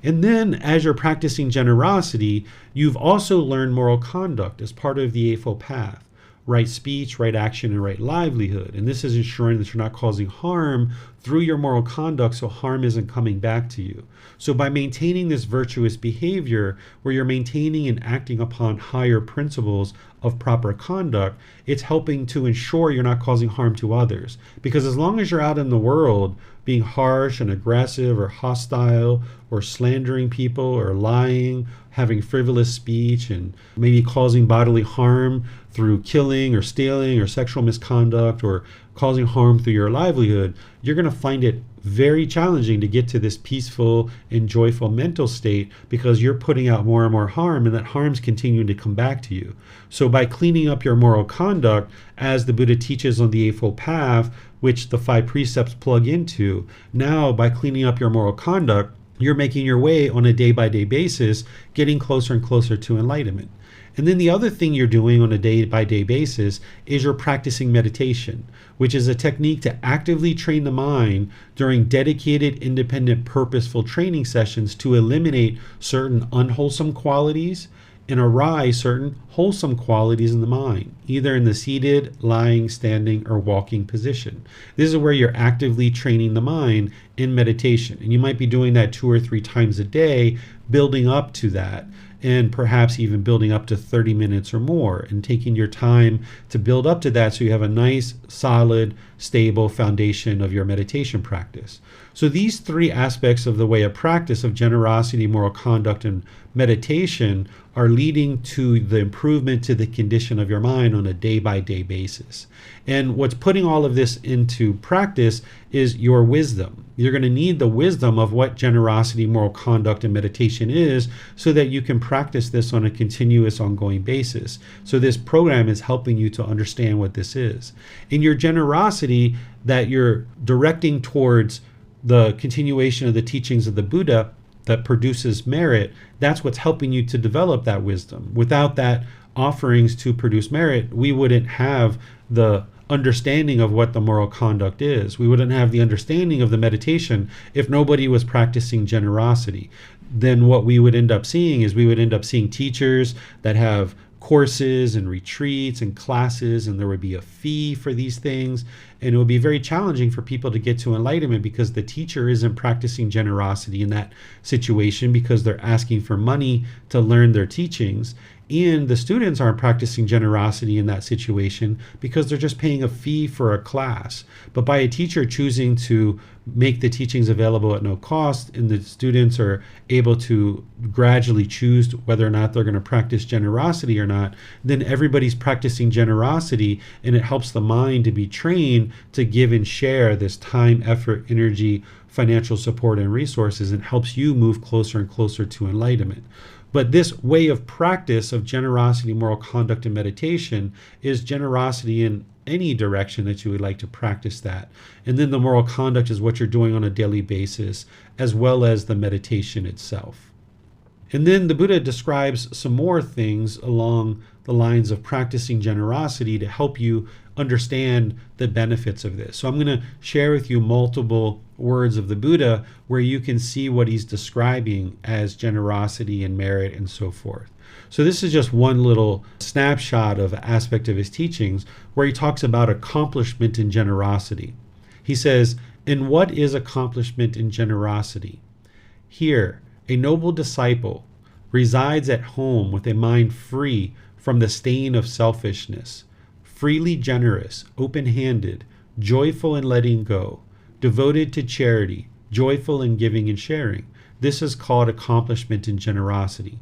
And then as you're practicing generosity, you've also learned moral conduct as part of the Eightfold Path. Right speech, right action, and right livelihood. And this is ensuring that you're not causing harm through your moral conduct, so harm isn't coming back to you. So by maintaining this virtuous behavior, where you're maintaining and acting upon higher principles of proper conduct, it's helping to ensure you're not causing harm to others. Because as long as you're out in the world being harsh and aggressive or hostile or slandering people or lying, having frivolous speech, and maybe causing bodily harm through killing or stealing or sexual misconduct or causing harm through your livelihood, you're going to find it very challenging to get to this peaceful and joyful mental state, because you're putting out more and more harm, and that harm's continuing to come back to you. So by cleaning up your moral conduct, as the Buddha teaches on the Eightfold Path, which the 5 precepts plug into, now by cleaning up your moral conduct, you're making your way on a day-by-day basis, getting closer and closer to enlightenment. And then the other thing you're doing on a day-by-day basis is you're practicing meditation, which is a technique to actively train the mind during dedicated, independent, purposeful training sessions to eliminate certain unwholesome qualities and arise certain wholesome qualities in the mind, either in the seated, lying, standing, or walking position. This is where you're actively training the mind in meditation. And you might be doing that 2 or 3 times a day, building up to that, and perhaps even building up to 30 minutes or more, and taking your time to build up to that so you have a nice, solid, stable foundation of your meditation practice. So these 3 aspects of the way of practice of generosity, moral conduct, and meditation are leading to the improvement to the condition of your mind on a day-by-day basis. And what's putting all of this into practice is your wisdom. You're going to need the wisdom of what generosity, moral conduct, and meditation is, so that you can practice this on a continuous, ongoing basis. So this program is helping you to understand what this is. In your generosity that you're directing towards the continuation of the teachings of the Buddha that produces merit, that's what's helping you to develop that wisdom. Without that offerings to produce merit, we wouldn't have the understanding of what the moral conduct is. We wouldn't have the understanding of the meditation if nobody was practicing generosity. Then what we would end up seeing is we would end up seeing teachers that have courses and retreats and classes, and there would be a fee for these things. And it would be very challenging for people to get to enlightenment because the teacher isn't practicing generosity in that situation because they're asking for money to learn their teachings. And the students aren't practicing generosity in that situation because they're just paying a fee for a class. But by a teacher choosing to make the teachings available at no cost, and the students are able to gradually choose whether or not they're going to practice generosity or not, then everybody's practicing generosity, and it helps the mind to be trained to give and share this time, effort, energy, financial support, and resources, and helps you move closer and closer to enlightenment. But this way of practice of generosity, moral conduct, and meditation is generosity in any direction that you would like to practice that. And then the moral conduct is what you're doing on a daily basis, as well as the meditation itself. And then the Buddha describes some more things along the lines of practicing generosity to help you understand the benefits of this. So I'm going to share with you multiple words of the Buddha where you can see what he's describing as generosity and merit and so forth. So this is just one little snapshot of an aspect of his teachings where he talks about accomplishment in generosity. He says, "And what is accomplishment in generosity? Here, a noble disciple resides at home with a mind free from the stain of selfishness, freely generous, open-handed, joyful in letting go, devoted to charity, joyful in giving and sharing. This is called accomplishment in generosity."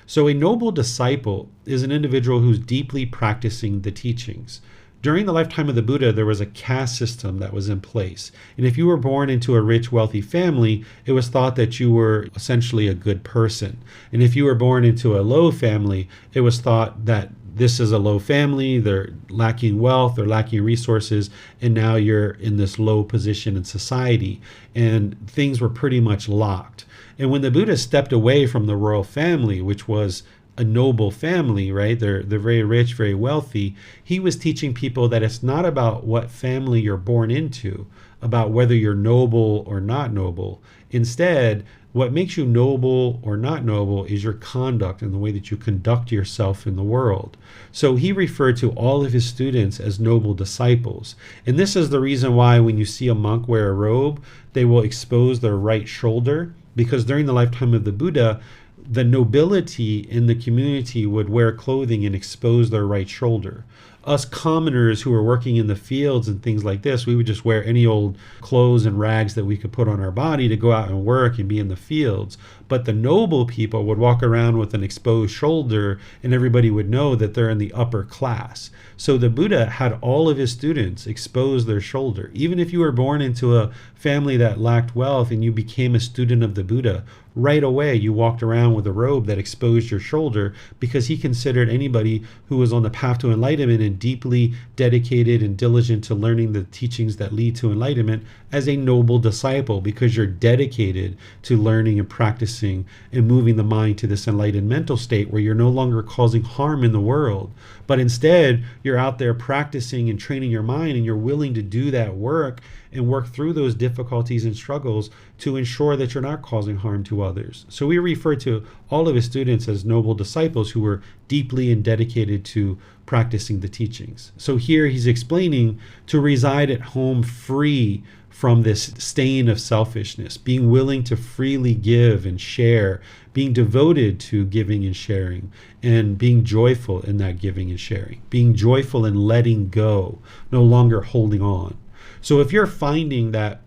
So a noble disciple is an individual who's deeply practicing the teachings. During the lifetime of the Buddha, there was a caste system that was in place. And if you were born into a rich, wealthy family, it was thought that you were essentially a good person. And if you were born into a low family, it was thought that this is a low family, they're lacking wealth, they're lacking resources, and now you're in this low position in society. And things were pretty much locked. And when the Buddha stepped away from the royal family, which was a noble family, right? They're very rich, very wealthy. He was teaching people that it's not about what family you're born into, about whether you're noble or not noble. Instead, what makes you noble or not noble is your conduct and the way that you conduct yourself in the world. So he referred to all of his students as noble disciples. And this is the reason why when you see a monk wear a robe, they will expose their right shoulder, because during the lifetime of the Buddha, the nobility in the community would wear clothing and expose their right shoulder. Us commoners who were working in the fields and things like this, we would just wear any old clothes and rags that we could put on our body to go out and work and be in the fields. But the noble people would walk around with an exposed shoulder, and everybody would know that they're in the upper class. So the Buddha had all of his students expose their shoulder. Even if you were born into a family that lacked wealth and you became a student of the Buddha, right away you walked around with a robe that exposed your shoulder, because he considered anybody who was on the path to enlightenment and deeply dedicated and diligent to learning the teachings that lead to enlightenment as a noble disciple, because you're dedicated to learning and practicing and moving the mind to this enlightened mental state where you're no longer causing harm in the world, but instead you're out there practicing and training your mind, and you're willing to do that work and work through those difficulties and struggles to ensure that you're not causing harm to others. So we refer to all of his students as noble disciples who were deeply and dedicated to practicing the teachings. So here he's explaining to reside at home free from this stain of selfishness, being willing to freely give and share, being devoted to giving and sharing, and being joyful in that giving and sharing, being joyful in letting go, no longer holding on. So if you're finding that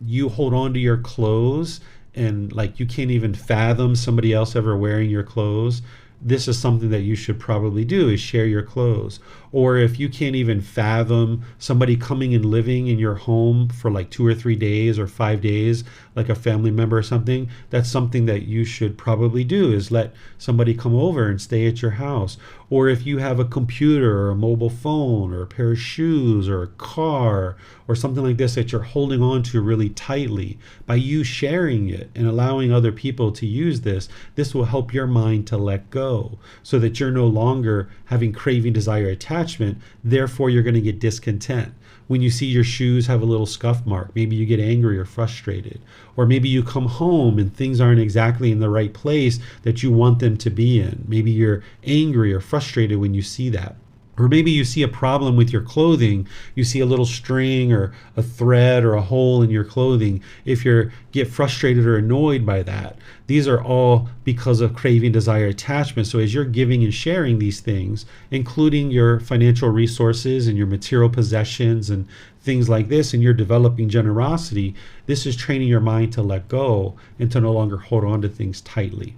you hold on to your clothes and like you can't even fathom somebody else ever wearing your clothes, this is something that you should probably do, is share your clothes. Or if you can't even fathom somebody coming and living in your home for like 2 or 3 days or 5 days, like a family member or something, that's something that you should probably do, is let somebody come over and stay at your house. Or if you have a computer or a mobile phone or a pair of shoes or a car or something like this that you're holding on to really tightly, by you sharing it and allowing other people to use this, this will help your mind to let go, so that you're no longer having craving, desire, attachment. Therefore, you're going to get discontent. when you see your shoes have a little scuff mark. Maybe you get angry or frustrated. Or maybe you come home and things aren't exactly in the right place that you want them to be in. Maybe you're angry or frustrated when you see that. Or maybe you see a problem with your clothing. You see a little string or a thread or a hole in your clothing. If you get frustrated or annoyed by that, these are all because of craving, desire, attachment. So as you're giving and sharing these things, including your financial resources and your material possessions and things like this, and you're developing generosity, this is training your mind to let go and to no longer hold on to things tightly.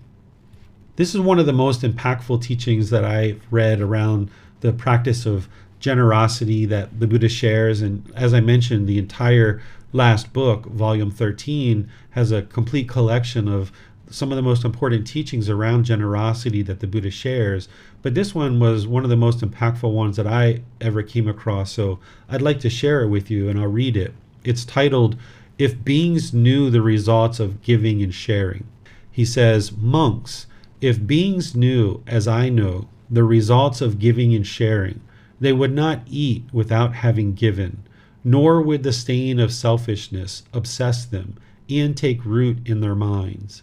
This is one of the most impactful teachings that I've read around the practice of generosity that the Buddha shares. And as I mentioned, the entire last book, volume 13, has a complete collection of some of the most important teachings around generosity that the Buddha shares. But this one was one of the most impactful ones that I ever came across. So I'd like to share it with you, and I'll read it. It's titled, "If Beings Knew the Results of Giving and Sharing." He says, "Monks, if beings knew, as I know, the results of giving and sharing, they would not eat without having given, nor would the stain of selfishness obsess them and take root in their minds.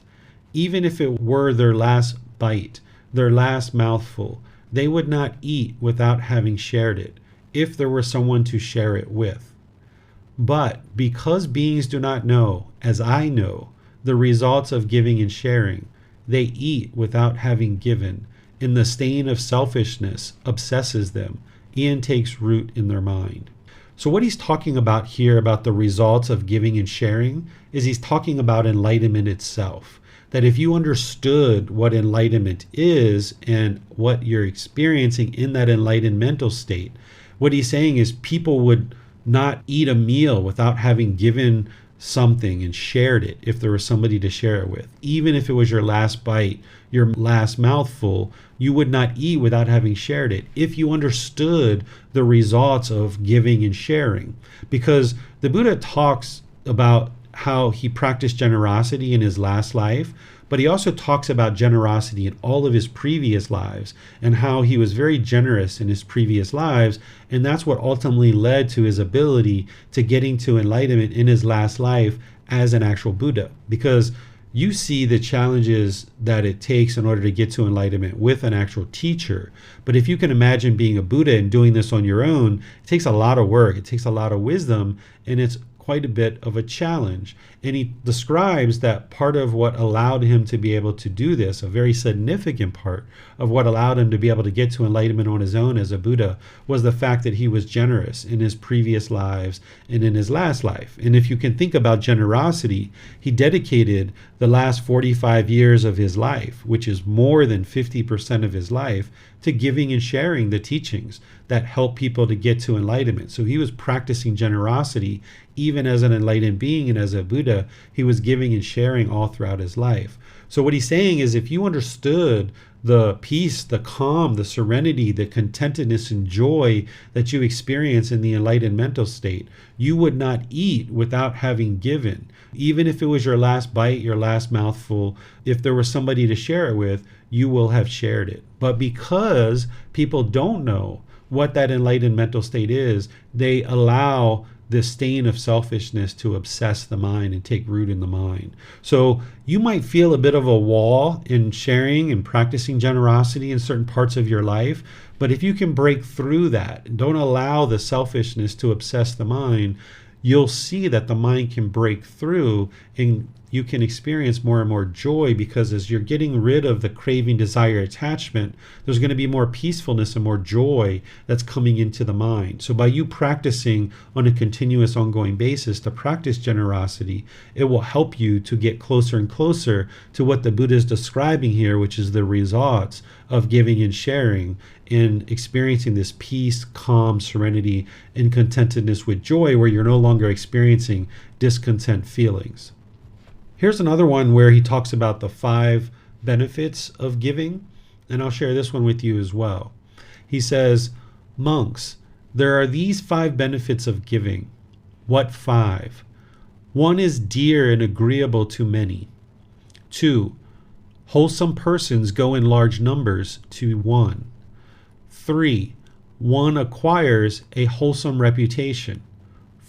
Even if it were their last bite, their last mouthful, they would not eat without having shared it, if there were someone to share it with. But because beings do not know, as I know, the results of giving and sharing, they eat without having given, and the stain of selfishness obsesses them and takes root in their mind." So what he's talking about here about the results of giving and sharing is he's talking about enlightenment itself. That if you understood what enlightenment is and what you're experiencing in that enlightened mental state, what he's saying is people would not eat a meal without having given something and shared it if there was somebody to share it with. Even if it was your last bite, your last mouthful, you would not eat without having shared it if you understood the results of giving and sharing. Because the Buddha talks about how he practiced generosity in his last life, but he also talks about generosity in all of his previous lives and how he was very generous in his previous lives. And that's what ultimately led to his ability to getting to enlightenment in his last life as an actual Buddha. Because you see the challenges that it takes in order to get to enlightenment with an actual teacher. But if you can imagine being a Buddha and doing this on your own, it takes a lot of work, it takes a lot of wisdom, and it's quite a bit of a challenge. And he describes that part of what allowed him to be able to do this, a very significant part of what allowed him to be able to get to enlightenment on his own as a Buddha, was the fact that he was generous in his previous lives and in his last life. And if you can think about generosity, he dedicated the last 45 years of his life, which is more than 50% of his life, to giving and sharing the teachings that help people to get to enlightenment. So he was practicing generosity even as an enlightened being, and as a Buddha, he was giving and sharing all throughout his life. So what he's saying is, if you understood the peace, the calm, the serenity, the contentedness and joy that you experience in the enlightened mental state, you would not eat without having given. Even if it was your last bite, your last mouthful, if there was somebody to share it with, you will have shared it. But because people don't know what that enlightened mental state is, they allow this stain of selfishness to obsess the mind and take root in the mind. So you might feel a bit of a wall in sharing and practicing generosity in certain parts of your life, but if you can break through that and don't allow the selfishness to obsess the mind, you'll see that the mind can break through and you can experience more and more joy, because as you're getting rid of the craving, desire, attachment, there's going to be more peacefulness and more joy that's coming into the mind. So by you practicing on a continuous, ongoing basis to practice generosity, it will help you to get closer and closer to what the Buddha is describing here, which is the results of giving and sharing, in experiencing this peace, calm, serenity, and contentedness with joy, where you're no longer experiencing discontent feelings. Here's another one where he talks about the 5 benefits of giving, and I'll share this one with you as well. He says, "Monks, there are these 5 benefits of giving." What 5? 1 is dear and agreeable to many. 2, wholesome persons go in large numbers to one. 3, one acquires a wholesome reputation.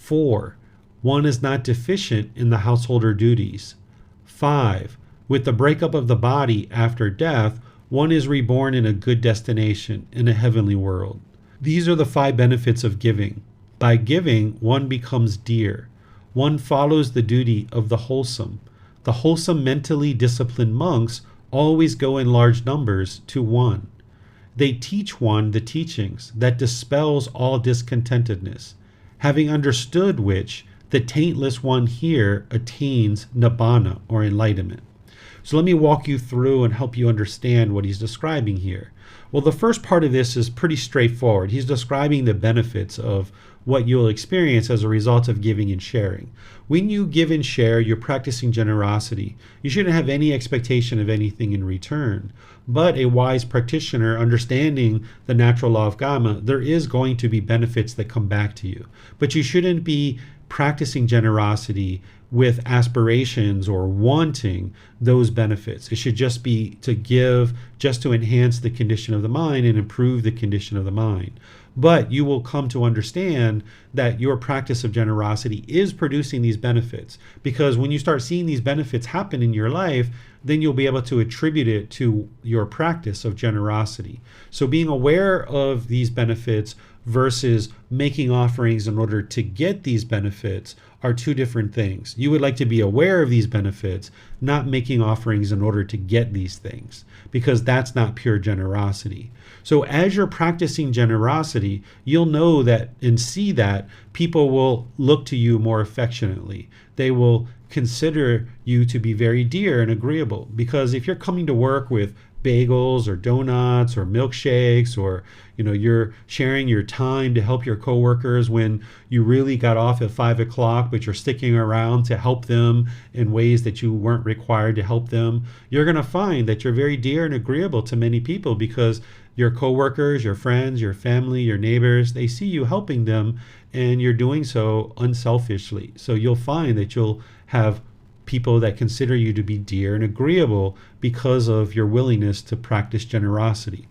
4. One is not deficient in the householder duties. 5. With the breakup of the body after death, one is reborn in a good destination, in a heavenly world. These are the 5 benefits of giving. By giving, one becomes dear. One follows the duty of the wholesome. The wholesome mentally disciplined monks always go in large numbers to one. They teach one the teachings that dispels all discontentedness, having understood which, the taintless one here attains nibbana, or enlightenment. So let me walk you through and help you understand what he's describing here. Well, the first part of this is pretty straightforward. He's describing the benefits of what you'll experience as a result of giving and sharing. When you give and share, you're practicing generosity. You shouldn't have any expectation of anything in return. But a wise practitioner, understanding the natural law of Kamma, there is going to be benefits that come back to you. But you shouldn't be practicing generosity with aspirations or wanting those benefits. It should just be to give, just to enhance the condition of the mind and improve the condition of the mind. But you will come to understand that your practice of generosity is producing these benefits, because when you start seeing these benefits happen in your life, then you'll be able to attribute it to your practice of generosity. So being aware of these benefits versus making offerings in order to get these benefits are two different things. You would like to be aware of these benefits, not making offerings in order to get these things, because that's not pure generosity. So as you're practicing generosity, you'll know that and see that people will look to you more affectionately. They will consider you to be very dear and agreeable, because if you're coming to work with bagels or donuts or milkshakes, or you're sharing your time to help your coworkers when you really got off at 5 o'clock, but you're sticking around to help them in ways that you weren't required to help them, you're going to find that you're very dear and agreeable to many people, because your coworkers, your friends, your family, your neighbors, they see you helping them, and you're doing so unselfishly. So you'll find that you'll have people that consider you to be dear and agreeable because of your willingness to practice generosity.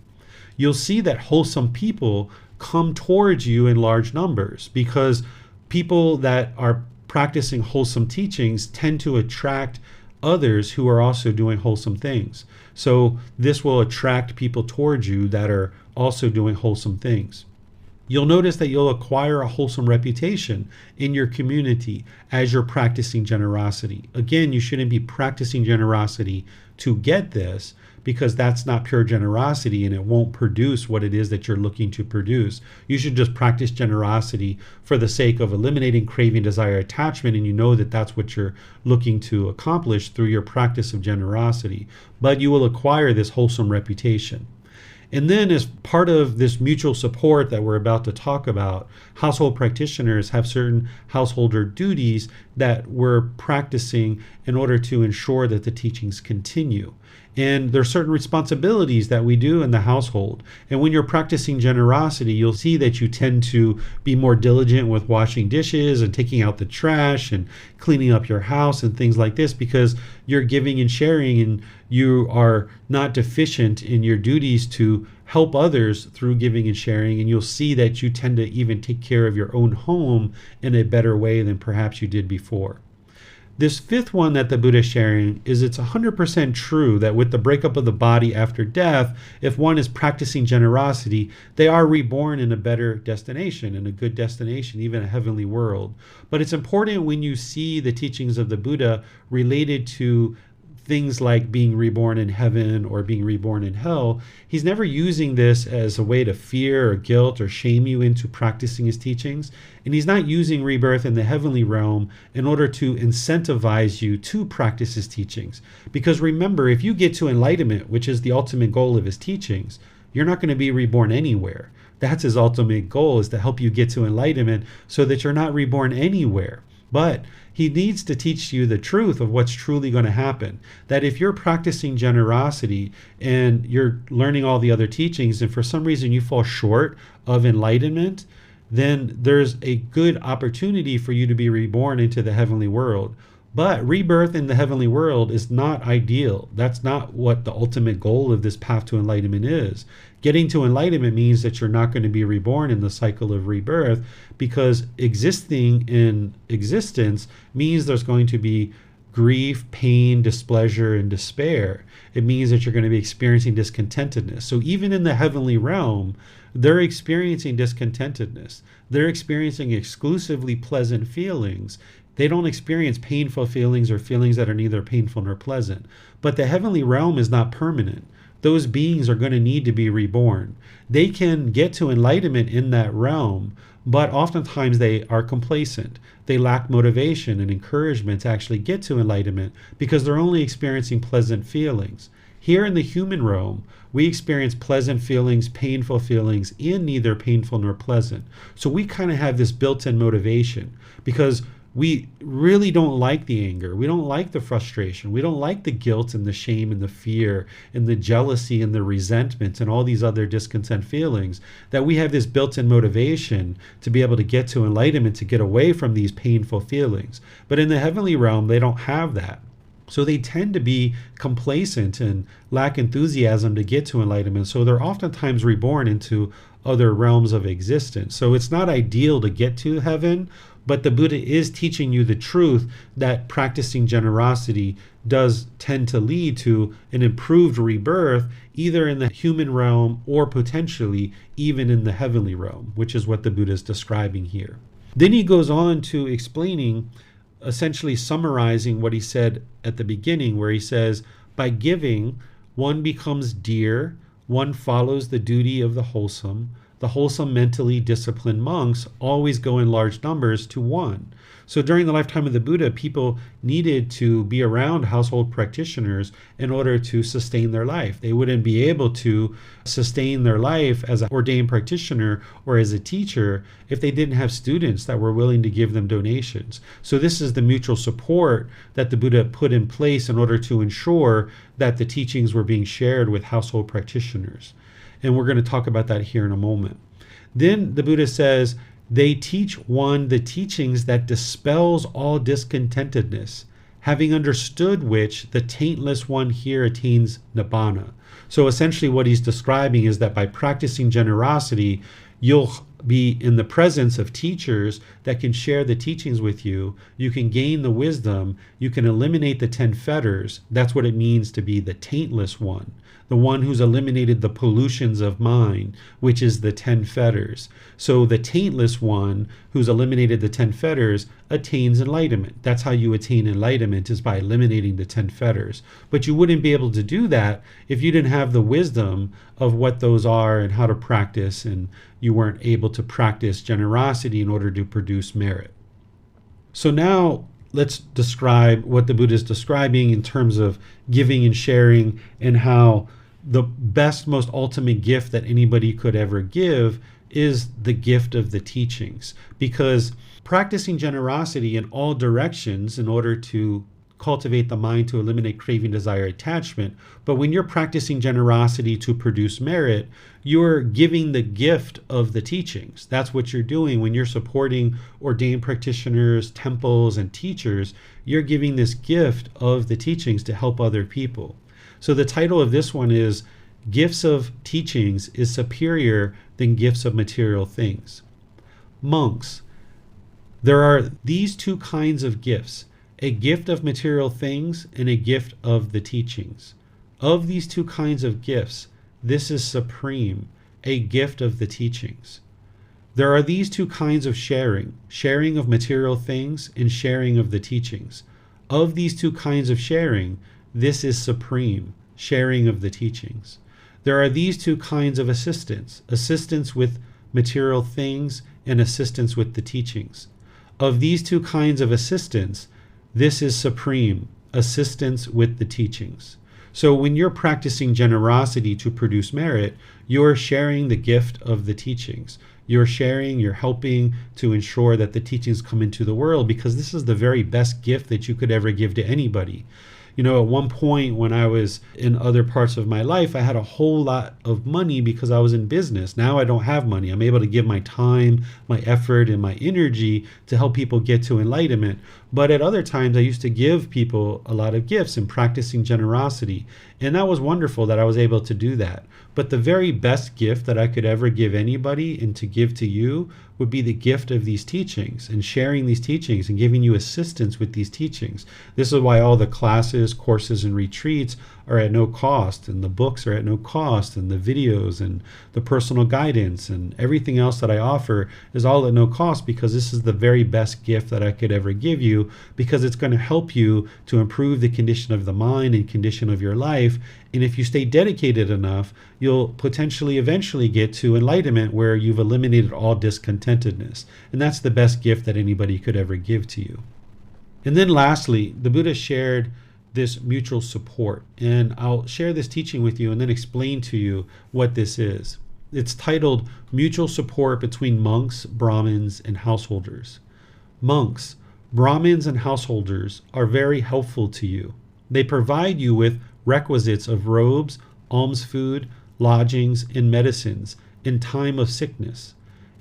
You'll see that wholesome people come towards you in large numbers, because people that are practicing wholesome teachings tend to attract others who are also doing wholesome things. So this will attract people towards you that are also doing wholesome things. You'll notice that you'll acquire a wholesome reputation in your community as you're practicing generosity. Again, you shouldn't be practicing generosity to get this, because that's not pure generosity and it won't produce what it is that you're looking to produce. You should just practice generosity for the sake of eliminating craving, desire, attachment, and you know that that's what you're looking to accomplish through your practice of generosity. But you will acquire this wholesome reputation. And then, as part of this mutual support that we're about to talk about, household practitioners have certain householder duties that we're practicing in order to ensure that the teachings continue. And there are certain responsibilities that we do in the household. And when you're practicing generosity, you'll see that you tend to be more diligent with washing dishes and taking out the trash and cleaning up your house and things like this, because you're giving and sharing, and you are not deficient in your duties to help others through giving and sharing. And you'll see that you tend to even take care of your own home in a better way than perhaps you did before. This fifth one that the Buddha is sharing is it's 100% true that with the breakup of the body after death, if one is practicing generosity, they are reborn in a better destination, in a good destination, even a heavenly world. But it's important when you see the teachings of the Buddha related to things like being reborn in heaven or being reborn in hell, he's never using this as a way to fear or guilt or shame you into practicing his teachings. And he's not using rebirth in the heavenly realm in order to incentivize you to practice his teachings. Because remember, if you get to enlightenment, which is the ultimate goal of his teachings, you're not going to be reborn anywhere. That's his ultimate goal, is to help you get to enlightenment so that you're not reborn anywhere. But he needs to teach you the truth of what's truly going to happen. That if you're practicing generosity and you're learning all the other teachings, and for some reason you fall short of enlightenment, then there's a good opportunity for you to be reborn into the heavenly world. But rebirth in the heavenly world is not ideal. That's not what the ultimate goal of this path to enlightenment is. Getting to enlightenment means that you're not going to be reborn in the cycle of rebirth, because existing in existence means there's going to be grief, pain, displeasure, and despair. It means that you're going to be experiencing discontentedness. So even in the heavenly realm, they're experiencing discontentedness. They're experiencing exclusively pleasant feelings. They don't experience painful feelings or feelings that are neither painful nor pleasant. But the heavenly realm is not permanent. Those beings are going to need to be reborn. They can get to enlightenment in that realm, but oftentimes they are complacent. They lack motivation and encouragement to actually get to enlightenment because they're only experiencing pleasant feelings. Here in the human realm, we experience pleasant feelings, painful feelings, and neither painful nor pleasant. So we kind of have this built-in motivation because we really don't like the anger. We don't like the frustration. We don't like the guilt and the shame and the fear and the jealousy and the resentment and all these other discontent feelings, that we have this built-in motivation to be able to get to enlightenment, to get away from these painful feelings. But in the heavenly realm, they don't have that. So they tend to be complacent and lack enthusiasm to get to enlightenment. So they're oftentimes reborn into other realms of existence. So it's not ideal to get to heaven, but the Buddha is teaching you the truth that practicing generosity does tend to lead to an improved rebirth, either in the human realm or potentially even in the heavenly realm, which is what the Buddha is describing here. Then he goes on to explaining, essentially summarizing what he said at the beginning, where he says, by giving, one becomes dear, one follows the duty of the wholesome mentally disciplined monks always go in large numbers to one. So during the lifetime of the Buddha, people needed to be around household practitioners in order to sustain their life. They wouldn't be able to sustain their life as an ordained practitioner or as a teacher if they didn't have students that were willing to give them donations. So this is the mutual support that the Buddha put in place in order to ensure that the teachings were being shared with household practitioners. And we're going to talk about that here in a moment. Then the Buddha says, they teach one the teachings that dispels all discontentedness, having understood which the taintless one here attains nibbana. So essentially what he's describing is that by practicing generosity, you'll be in the presence of teachers that can share the teachings with you. You can gain the wisdom. You can eliminate the 10 fetters. That's what it means to be the taintless one, the one who's eliminated the pollutions of mind, which is the 10 fetters. So the taintless one who's eliminated the 10 fetters attains enlightenment. That's how you attain enlightenment, is by eliminating the 10 fetters. But you wouldn't be able to do that if you didn't have the wisdom of what those are and how to practice, and you weren't able to practice generosity in order to produce merit. So now let's describe what the Buddha is describing in terms of giving and sharing, and how the best, most ultimate gift that anybody could ever give is the gift of the teachings. Because practicing generosity in all directions in order to cultivate the mind to eliminate craving, desire, attachment. But when you're practicing generosity to produce merit, you're giving the gift of the teachings. That's what you're doing when you're supporting ordained practitioners, temples, and teachers. You're giving this gift of the teachings to help other people. So the title of this one is Gifts of Teachings is Superior Than Gifts of Material Things. Monks, there are these two kinds of gifts, a gift of material things and a gift of the teachings. Of these two kinds of gifts, this is supreme, a gift of the teachings. There are these two kinds of sharing of material things and sharing of the teachings. Of these two kinds of sharing, this is supreme, sharing of the teachings. There are these two kinds of assistance with material things and assistance with the teachings. Of these two kinds of assistance, this is supreme, assistance with the teachings. So when you're practicing generosity to produce merit, you're sharing the gift of the teachings. You're sharing, you're helping to ensure that the teachings come into the world, because this is the very best gift that you could ever give to anybody. At one point when I was in other parts of my life, I had a whole lot of money because I was in business. Now I don't have money. I'm able to give my time, my effort, and my energy to help people get to enlightenment. But at other times, I used to give people a lot of gifts and practicing generosity. And that was wonderful that I was able to do that. But the very best gift that I could ever give anybody and to give to you would be the gift of these teachings and sharing these teachings and giving you assistance with these teachings. This is why all the classes, courses, and retreats are at no cost, and the books are at no cost, and the videos and the personal guidance and everything else that I offer is all at no cost, because this is the very best gift that I could ever give you, because it's going to help you to improve the condition of the mind and condition of your life. And if you stay dedicated enough, you'll potentially eventually get to enlightenment where you've eliminated all discontentedness. And that's the best gift that anybody could ever give to you. And then lastly, the Buddha shared this mutual support. And I'll share this teaching with you and then explain to you what this is. It's titled Mutual Support Between Monks, Brahmins, and Householders. Monks, Brahmins, and householders are very helpful to you. They provide you with requisites of robes, alms food, lodgings, and medicines in time of sickness.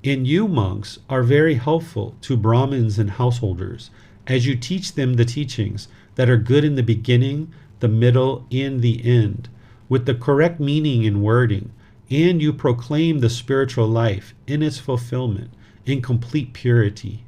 And you, monks, are very helpful to Brahmins and householders as you teach them the teachings that are good in the beginning, the middle, and the end, with the correct meaning and wording, and you proclaim the spiritual life in its fulfillment, in complete purity.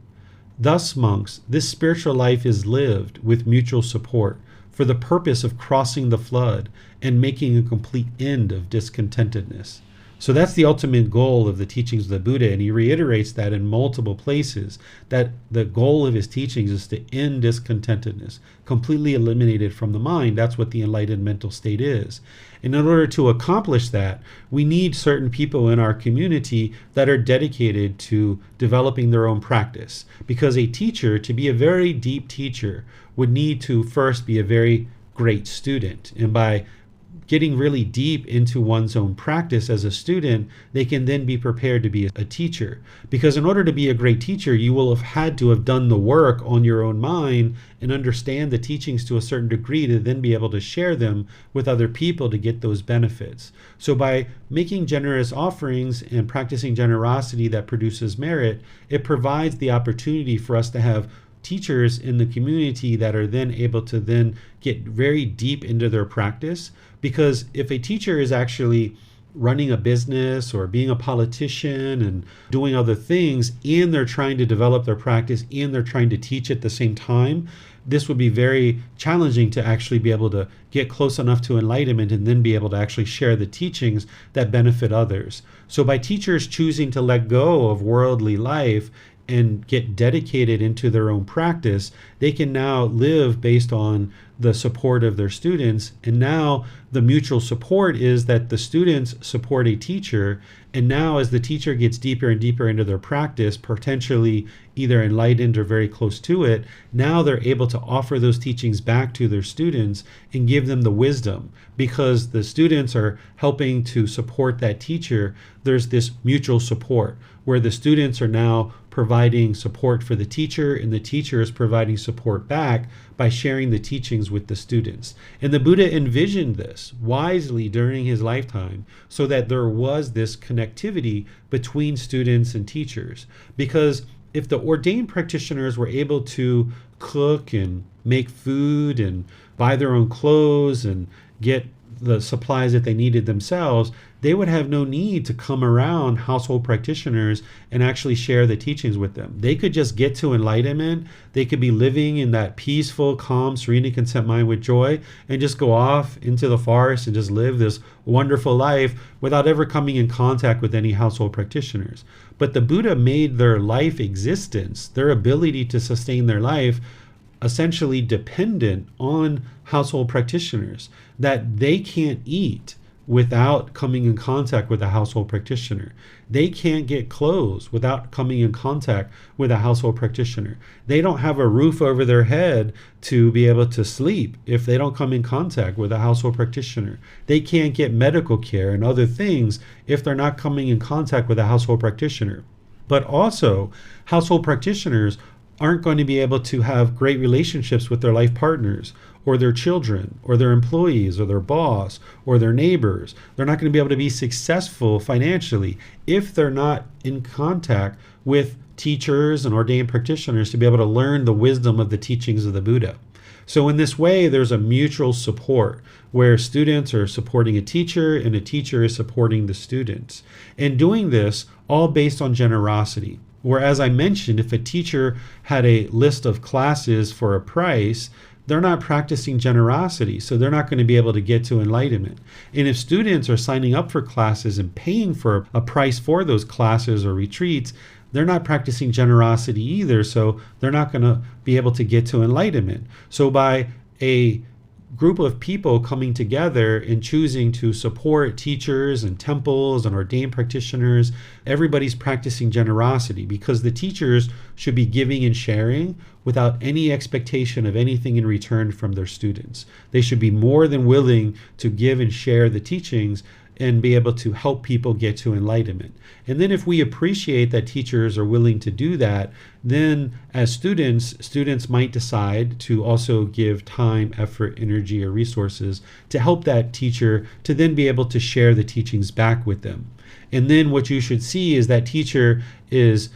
Thus, monks, this spiritual life is lived with mutual support for the purpose of crossing the flood and making a complete end of discontentedness. So that's the ultimate goal of the teachings of the Buddha, and he reiterates that in multiple places, that the goal of his teachings is to end discontentedness, completely eliminate it from the mind. That's what the enlightened mental state is. And in order to accomplish that, we need certain people in our community that are dedicated to developing their own practice. Because a teacher, to be a very deep teacher, would need to first be a very great student. And by getting really deep into one's own practice as a student, they can then be prepared to be a teacher. Because in order to be a great teacher, you will have had to have done the work on your own mind and understand the teachings to a certain degree to then be able to share them with other people to get those benefits. So by making generous offerings and practicing generosity that produces merit, it provides the opportunity for us to have teachers in the community that are then able to then get very deep into their practice. Because if a teacher is actually running a business or being a politician and doing other things, and they're trying to develop their practice and they're trying to teach at the same time, this would be very challenging to actually be able to get close enough to enlightenment and then be able to actually share the teachings that benefit others. So by teachers choosing to let go of worldly life and get dedicated into their own practice, they can now live based on the support of their students. And now the mutual support is that the students support a teacher. And now as the teacher gets deeper and deeper into their practice, potentially either enlightened or very close to it, now they're able to offer those teachings back to their students and give them the wisdom. Because the students are helping to support that teacher, there's this mutual support where the students are now providing support for the teacher, and the teacher is providing support back by sharing the teachings with the students. And the Buddha envisioned this wisely during his lifetime so that there was this connectivity between students and teachers. Because if the ordained practitioners were able to cook and make food and buy their own clothes and get the supplies that they needed themselves, they would have no need to come around household practitioners and actually share the teachings with them. They could just get to enlightenment. They could be living in that peaceful, calm, serene, and content mind with joy and just go off into the forest and just live this wonderful life without ever coming in contact with any household practitioners. But the Buddha made their life existence, their ability to sustain their life, essentially dependent on household practitioners, that they can't eat without coming in contact with a household practitioner. They can't get clothes without coming in contact with a household practitioner. They don't have a roof over their head to be able to sleep if they don't come in contact with a household practitioner. They can't get medical care and other things if they're not coming in contact with a household practitioner. But also, household practitioners aren't going to be able to have great relationships with their life partners or their children or their employees or their boss or their neighbors. They're not going to be able to be successful financially if they're not in contact with teachers and ordained practitioners to be able to learn the wisdom of the teachings of the Buddha. So in this way, there's a mutual support where students are supporting a teacher and a teacher is supporting the students. And doing this all based on generosity. Whereas I mentioned, if a teacher had a list of classes for a price, they're not practicing generosity, so they're not going to be able to get to enlightenment. And if students are signing up for classes and paying for a price for those classes or retreats, they're not practicing generosity either, so they're not going to be able to get to enlightenment. So by a group of people coming together and choosing to support teachers and temples and ordained practitioners, everybody's practicing generosity, because the teachers should be giving and sharing without any expectation of anything in return from their students. They should be more than willing to give and share the teachings and be able to help people get to enlightenment. And then if we appreciate that teachers are willing to do that, then as students might decide to also give time, effort, energy, or resources to help that teacher to then be able to share the teachings back with them. And then what you should see is that teacher is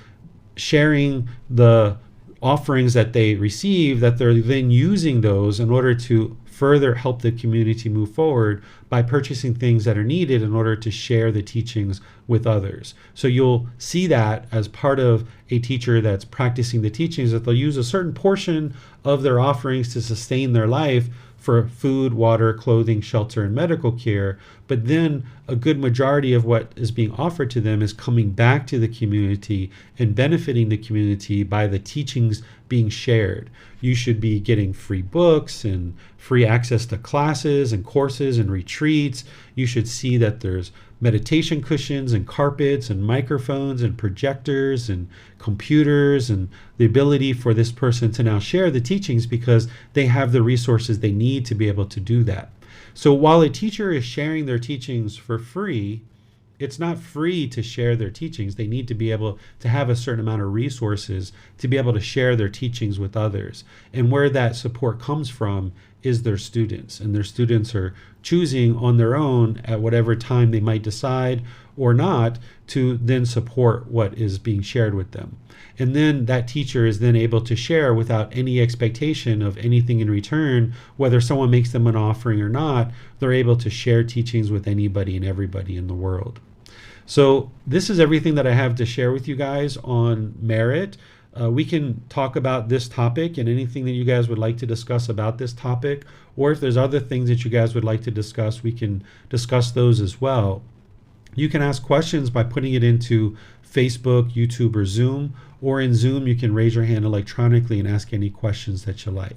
sharing the offerings that they receive, that they're then using those in order to further help the community move forward by purchasing things that are needed in order to share the teachings with others. So you'll see that as part of a teacher that's practicing the teachings, that they'll use a certain portion of their offerings to sustain their life for food, water, clothing, shelter, and medical care. But then a good majority of what is being offered to them is coming back to the community and benefiting the community by the teachings being shared. You should be getting free books and free access to classes and courses and retreats. You should see that there's meditation cushions and carpets and microphones and projectors and computers and the ability for this person to now share the teachings because they have the resources they need to be able to do that. So while a teacher is sharing their teachings for free, it's not free to share their teachings. They need to be able to have a certain amount of resources to be able to share their teachings with others. And where that support comes from is their students. And their students are choosing on their own at whatever time they might decide or not to then support what is being shared with them. And then that teacher is then able to share without any expectation of anything in return, whether someone makes them an offering or not. They're able to share teachings with anybody and everybody in the world. So this is everything that I have to share with you guys on merit. We can talk about this topic and anything that you guys would like to discuss about this topic, or if there's other things that you guys would like to discuss, we can discuss those as well. You can ask questions by putting it into Facebook, YouTube, or Zoom, or in Zoom you can raise your hand electronically and ask any questions that you like.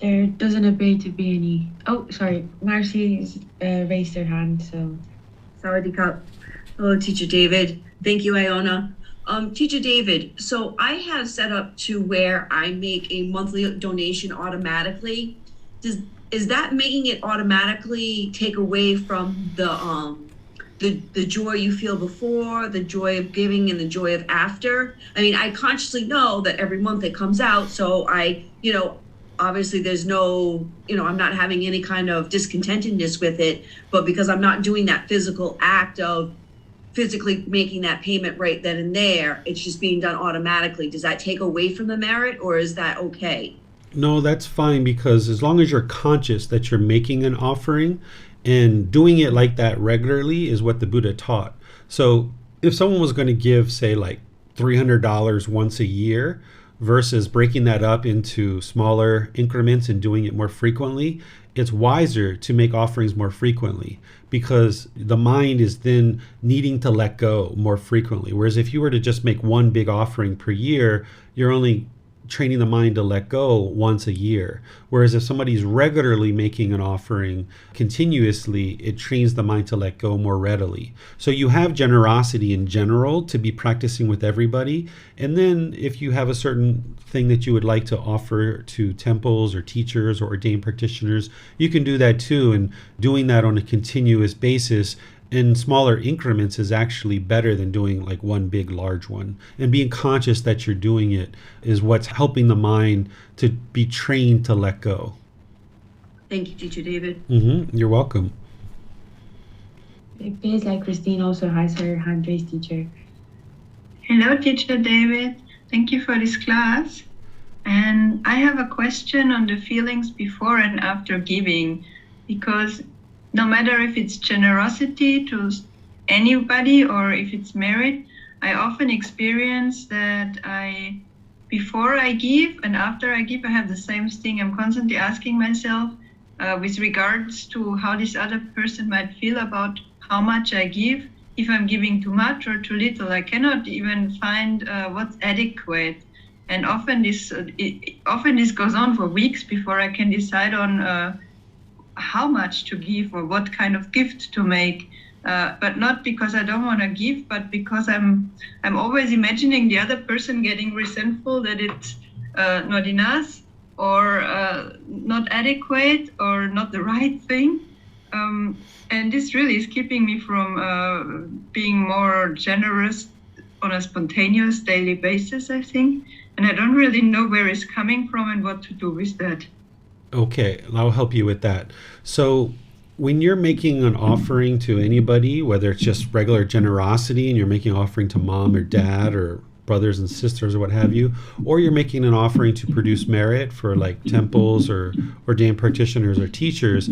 There doesn't appear to be any. Oh, sorry. Marcy's raised her hand, so. Sawadee Cup. Hello, Teacher David. Thank you, Iona. Teacher David, so I have set up to where I make a monthly donation automatically. Is that making it automatically take away from the joy you feel before, the joy of giving, and the joy of after? I mean, I consciously know that every month it comes out, so I, obviously there's no, I'm not having any kind of discontentedness with it, but because I'm not doing that physical act of physically making that payment right then and there, it's just being done automatically. Does that take away from the merit, or is that okay? No, that's fine, because as long as you're conscious that you're making an offering and doing it like that regularly is what the Buddha taught. So if someone was going to give, say, like $300 once a year, versus breaking that up into smaller increments and doing it more frequently, it's wiser to make offerings more frequently, because the mind is then needing to let go more frequently. Whereas if you were to just make one big offering per year, you're only training the mind to let go once a year. Whereas if somebody's regularly making an offering continuously, it trains the mind to let go more readily. So you have generosity in general to be practicing with everybody. And then if you have a certain thing that you would like to offer to temples or teachers or ordained practitioners, you can do that too. And doing that on a continuous basis in smaller increments is actually better than doing like one big large one. And being conscious that you're doing it is what's helping the mind to be trained to let go. Thank you, Teacher David. You're welcome. It feels like Christine also has her hand raised, teacher. Hello, Teacher David. Thank you for this class. And I have a question on the feelings before and after giving, because no matter if it's generosity to anybody or if it's merit, I often experience that before I give and after I give, I have the same thing. I'm constantly asking myself with regards to how this other person might feel about how much I give, if I'm giving too much or too little. I cannot even find what's adequate. And often this goes on for weeks before I can decide on how much to give or what kind of gift to make. But not because I don't want to give, but because I'm always imagining the other person getting resentful that it's not enough or not adequate or not the right thing. And this really is keeping me from being more generous on a spontaneous daily basis, I think. And I don't really know where it's coming from and what to do with that. Okay, I'll help you with that. So when you're making an offering to anybody, whether it's just regular generosity and you're making an offering to mom or dad or brothers and sisters or what have you, or you're making an offering to produce merit for like temples or ordained practitioners or teachers,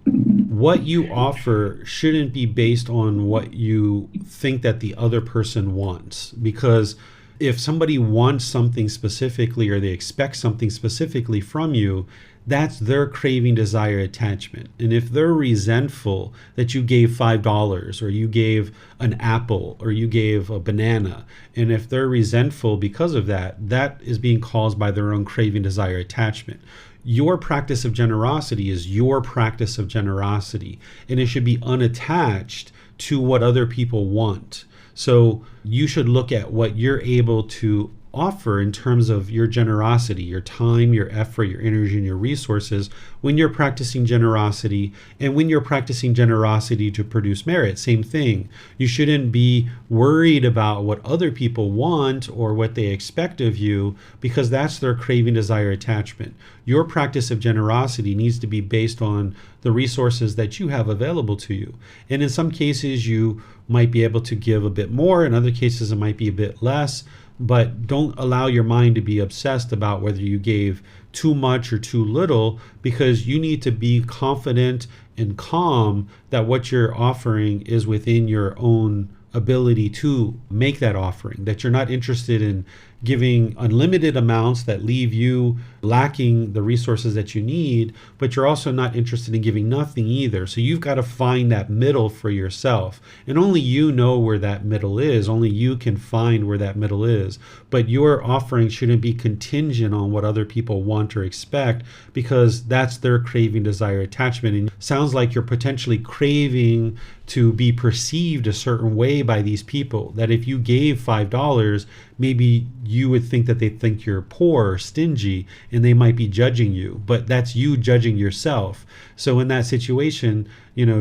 what you offer shouldn't be based on what you think that the other person wants. Because if somebody wants something specifically or they expect something specifically from you, that's their craving, desire, attachment. And if they're resentful that you gave $5 or you gave an apple or you gave a banana, and if they're resentful because of that, that is being caused by their own craving, desire, attachment. Your practice of generosity is your practice of generosity, and it should be unattached to what other people want. So you should look at what you're able to offer in terms of your generosity, your time, your effort, your energy, and your resources when you're practicing generosity, and when you're practicing generosity to produce merit. Same thing. You shouldn't be worried about what other people want or what they expect of you, because that's their craving, desire, attachment. Your practice of generosity needs to be based on the resources that you have available to you. And in some cases, you might be able to give a bit more. In other cases, it might be a bit less. But don't allow your mind to be obsessed about whether you gave too much or too little, because you need to be confident and calm that what you're offering is within your own ability to make that offering, that you're not interested in giving unlimited amounts that leave you lacking the resources that you need, but you're also not interested in giving nothing either. So you've got to find that middle for yourself. And only you know where that middle is. Only you can find where that middle is. But your offering shouldn't be contingent on what other people want or expect, because that's their craving, desire, attachment. And it sounds like you're potentially craving to be perceived a certain way by these people, that if you gave $5, maybe you would think that they think you're poor or stingy, and they might be judging you, but that's you judging yourself. So in that situation,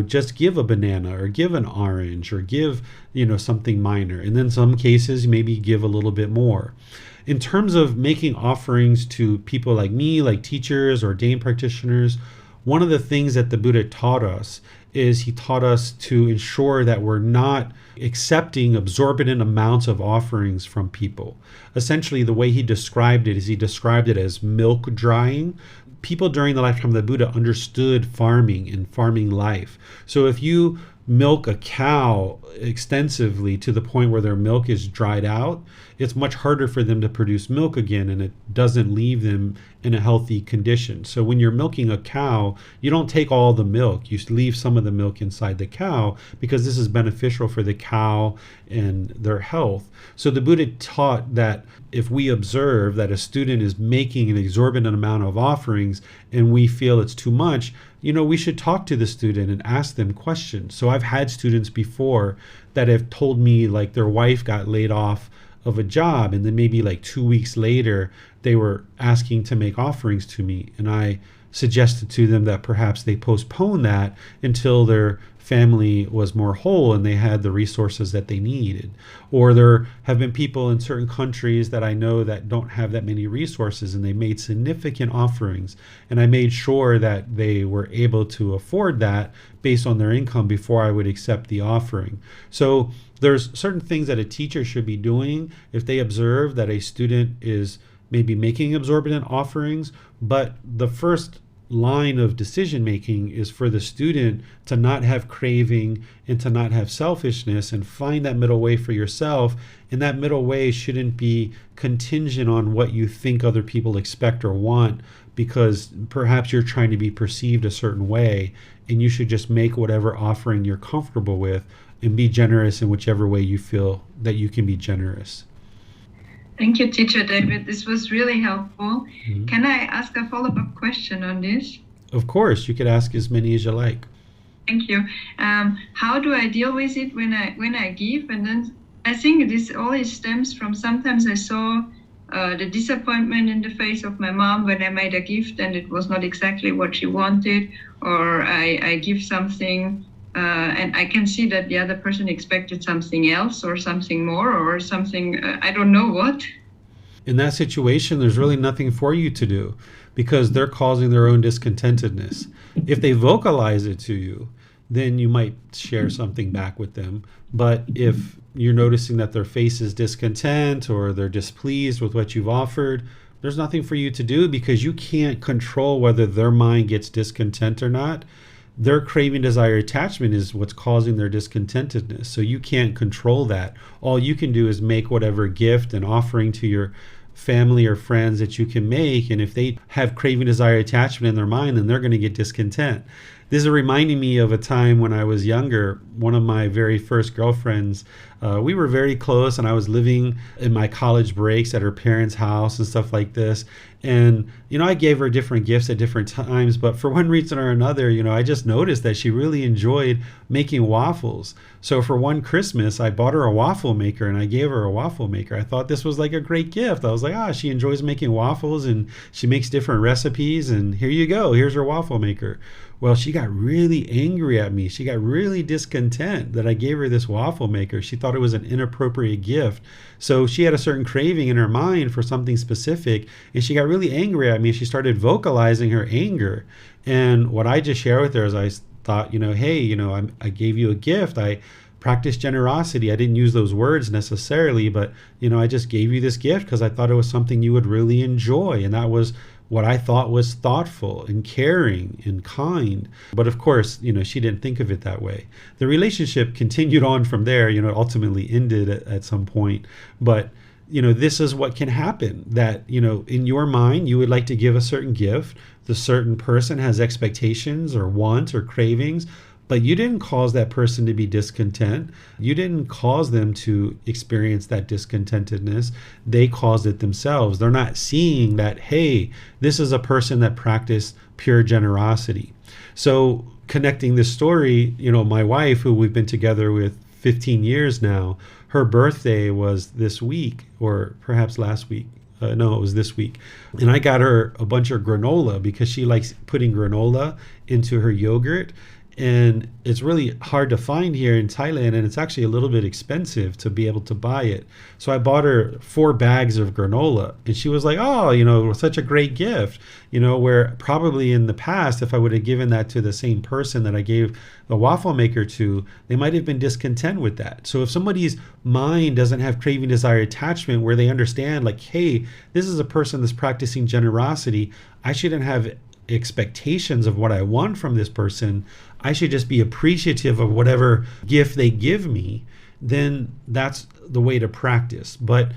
just give a banana or give an orange or give, something minor. And then some cases, maybe give a little bit more. In terms of making offerings to people like me, like teachers or ordained practitioners, one of the things that the Buddha taught us is he taught us to ensure that we're not accepting exorbitant amounts of offerings from people. Essentially, the way he described it is he described it as milk drying. People during the lifetime of the Buddha understood farming and farming life. So if you milk a cow extensively to the point where their milk is dried out, it's much harder for them to produce milk again, and it doesn't leave them in a healthy condition. So when you're milking a cow, you don't take all the milk. You leave some of the milk inside the cow, because this is beneficial for the cow and their health. So the Buddha taught that if we observe that a student is making an exorbitant amount of offerings and we feel it's too much, we should talk to the student and ask them questions. So I've had students before that have told me like their wife got laid off of a job, and then maybe like 2 weeks later they were asking to make offerings to me, and I suggested to them that perhaps they postpone that until their family was more whole and they had the resources that they needed. Or there have been people in certain countries that I know that don't have that many resources, and they made significant offerings, and I made sure that they were able to afford that based on their income before I would accept the offering. So there's certain things that a teacher should be doing if they observe that a student is maybe making exorbitant offerings, but the first line of decision making is for the student to not have craving and to not have selfishness, and find that middle way for yourself. And that middle way shouldn't be contingent on what you think other people expect or want, because perhaps you're trying to be perceived a certain way, and you should just make whatever offering you're comfortable with and be generous in whichever way you feel that you can be generous. Thank you, Teacher David. This was really helpful. Mm-hmm. Can I ask a follow-up question on this? Of course, you could ask as many as you like. Thank you. How do I deal with it when I give? And then I think this always stems from, sometimes I saw the disappointment in the face of my mom when I made a gift and it was not exactly what she wanted, or I give something and I can see that the other person expected something else or something more or something, I don't know what. In that situation, there's really nothing for you to do, because they're causing their own discontentedness. If they vocalize it to you, then you might share something back with them. But if you're noticing that their face is discontent or they're displeased with what you've offered, there's nothing for you to do, because you can't control whether their mind gets discontent or not. Their craving, desire, attachment is what's causing their discontentedness. So you can't control that. All you can do is make whatever gift and offering to your family or friends that you can make. And if they have craving, desire, attachment in their mind, then they're going to get discontent. This is reminding me of a time when I was younger. One of my very first girlfriends, we were very close, and I was living in my college breaks at her parents' house and stuff like this. And, I gave her different gifts at different times, but for one reason or another, I just noticed that she really enjoyed making waffles. So for one Christmas, I bought her a waffle maker, and I gave her a waffle maker. I thought this was like a great gift. I was like, she enjoys making waffles and she makes different recipes, and here you go, here's her waffle maker. Well, she got really angry at me. She got really discontent that I gave her this waffle maker. She thought it was an inappropriate gift. So she had a certain craving in her mind for something specific, and she got really angry at me. She started vocalizing her anger. And what I just shared with her is I thought, hey, I gave you a gift. I practice generosity. I didn't use those words necessarily, but, I just gave you this gift because I thought it was something you would really enjoy. And that was what I thought was thoughtful and caring and kind. But of course, she didn't think of it that way. The relationship continued on from there, it ultimately ended at some point. But, this is what can happen, that, in your mind, you would like to give a certain gift. The certain person has expectations or wants or cravings, but you didn't cause that person to be discontent. You didn't cause them to experience that discontentedness. They caused it themselves. They're not seeing that, hey, this is a person that practiced pure generosity. So connecting this story, my wife, who we've been together with 15 years now, her birthday was this week, or perhaps last week. No, it was this week. And I got her a bunch of granola because she likes putting granola into her yogurt. And it's really hard to find here in Thailand, and it's actually a little bit expensive to be able to buy it. So I bought her 4 bags of granola, and she was like, oh, such a great gift, where probably in the past, if I would have given that to the same person that I gave the waffle maker to, they might have been discontent with that. So if somebody's mind doesn't have craving, desire, attachment, where they understand like, hey, this is a person that's practicing generosity, I shouldn't have expectations of what I want from this person. I should just be appreciative of whatever gift they give me. Then that's the way to practice. But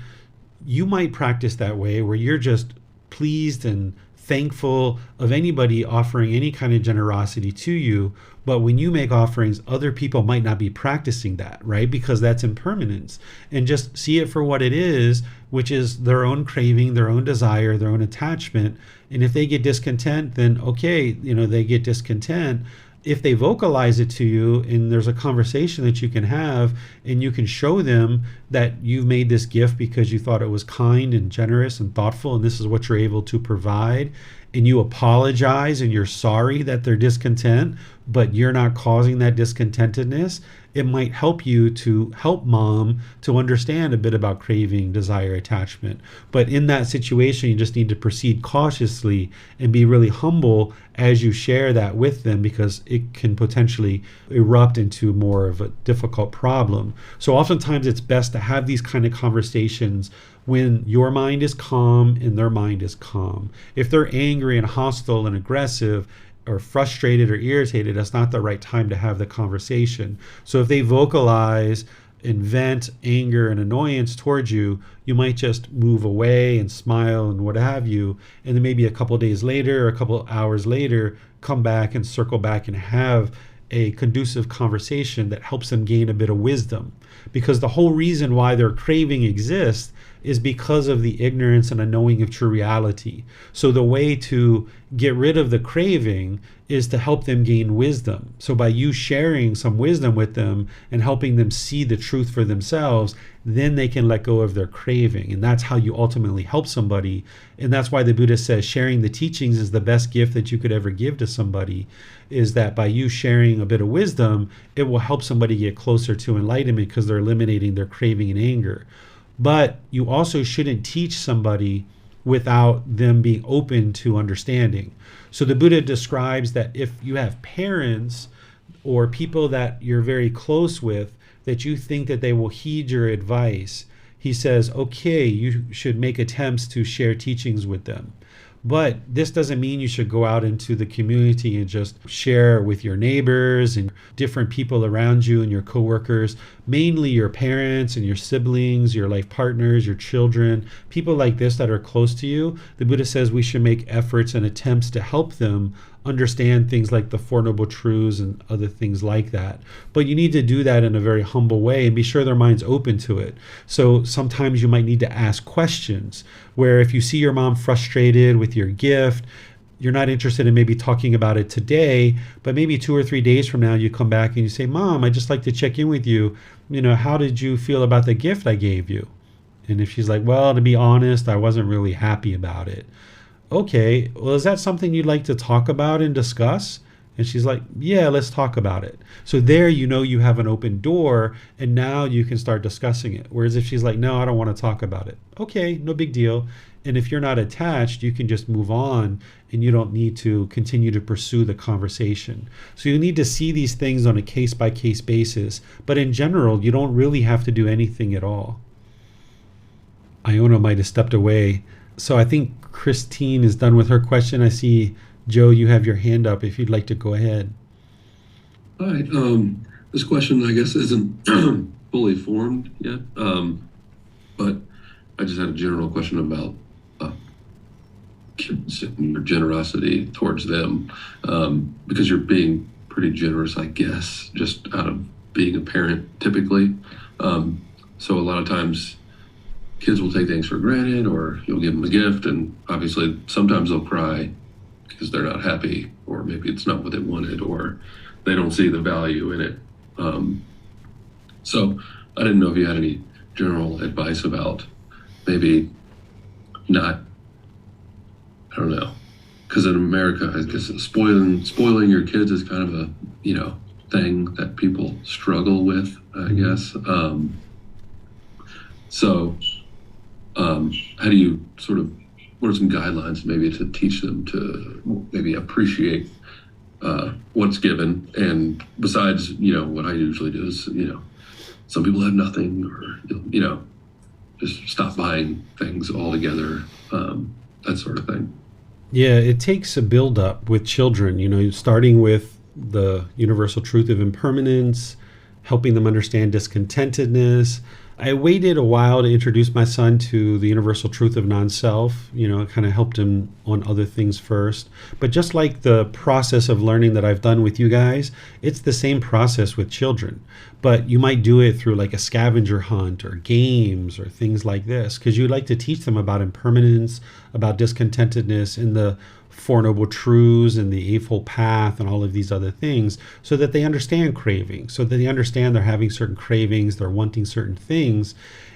you might practice that way where you're just pleased and thankful of anybody offering any kind of generosity to you. But when you make offerings, other people might not be practicing that, right? Because that's impermanence. And just see it for what it is, which is their own craving, their own desire, their own attachment. And if they get discontent, then okay, they get discontent. If they vocalize it to you and there's a conversation that you can have, and you can show them that you've made this gift because you thought it was kind and generous and thoughtful, and this is what you're able to provide, and you apologize and you're sorry that they're discontent, but you're not causing that discontentedness, it might help you to help mom to understand a bit about craving, desire, attachment. But in that situation, you just need to proceed cautiously and be really humble as you share that with them, because it can potentially erupt into more of a difficult problem. So oftentimes it's best to have these kind of conversations when your mind is calm and their mind is calm. If they're angry and hostile and aggressive, or frustrated or irritated, that's not the right time to have the conversation. So if they vocalize and vent anger and annoyance towards you, you might just move away and smile and what have you. And then maybe a couple of days later or a couple of hours later, come back and circle back and have a conducive conversation that helps them gain a bit of wisdom. Because the whole reason why their craving exists is because of the ignorance and unknowing of true reality. So the way to get rid of the craving is to help them gain wisdom. So by you sharing some wisdom with them and helping them see the truth for themselves, then they can let go of their craving. And that's how you ultimately help somebody. And that's why the Buddha says sharing the teachings is the best gift that you could ever give to somebody, is that by you sharing a bit of wisdom, it will help somebody get closer to enlightenment because they're eliminating their craving and anger. But you also shouldn't teach somebody without them being open to understanding. So the Buddha describes that if you have parents or people that you're very close with, that you think that they will heed your advice, he says, okay, you should make attempts to share teachings with them. But this doesn't mean you should go out into the community and just share with your neighbors and different people around you and your coworkers, mainly your parents and your siblings, your life partners, your children, people like this that are close to you. The Buddha says we should make efforts and attempts to help them understand things like the Four Noble Truths and other things like that. But you need to do that in a very humble way and be sure their mind's open to it. So sometimes you might need to ask questions, where if you see your mom frustrated with your gift, you're not interested in maybe talking about it today, but maybe 2 or 3 days from now you come back and you say, Mom, I'd just like to check in with you. How did you feel about the gift I gave you? And if she's like, well, to be honest, I wasn't really happy about it. Okay, well, is that something you'd like to talk about and discuss? And she's like, yeah, let's talk about it. So there, you have an open door, and now you can start discussing it. Whereas if she's like, no, I don't want to talk about it. Okay, no big deal. And if you're not attached, you can just move on, and you don't need to continue to pursue the conversation. So you need to see these things on a case-by-case basis. But in general, you don't really have to do anything at all. Iona might have stepped away. So I think Christine is done with her question. I see, Joe, you have your hand up if you'd like to go ahead. All right. This question, I guess, isn't fully formed yet, but I just had a general question about kids and your generosity towards them, because you're being pretty generous, I guess, just out of being a parent typically. So a lot of times kids will take things for granted, or you'll give them a gift, and obviously sometimes they'll cry because they're not happy, or maybe it's not what they wanted, or they don't see the value in it. So I didn't know if you had any general advice about maybe not, I don't know, because in America, I guess spoiling your kids is kind of a, thing that people struggle with, I guess. How do you what are some guidelines maybe to teach them to maybe appreciate what's given? And besides, what I usually do is, some people have nothing, or, just stop buying things altogether, that sort of thing. Yeah, it takes a build-up with children, starting with the universal truth of impermanence, helping them understand discontentedness. I waited a while to introduce my son to the universal truth of non-self, kind of helped him on other things first. But just like the process of learning that I've done with you guys, it's the same process with children. But you might do it through like a scavenger hunt or games or things like this, because you'd like to teach them about impermanence, about discontentedness, and the Four Noble Truths and the Eightfold Path and all of these other things, so that they understand craving, so that they understand they're having certain cravings, they're wanting certain things,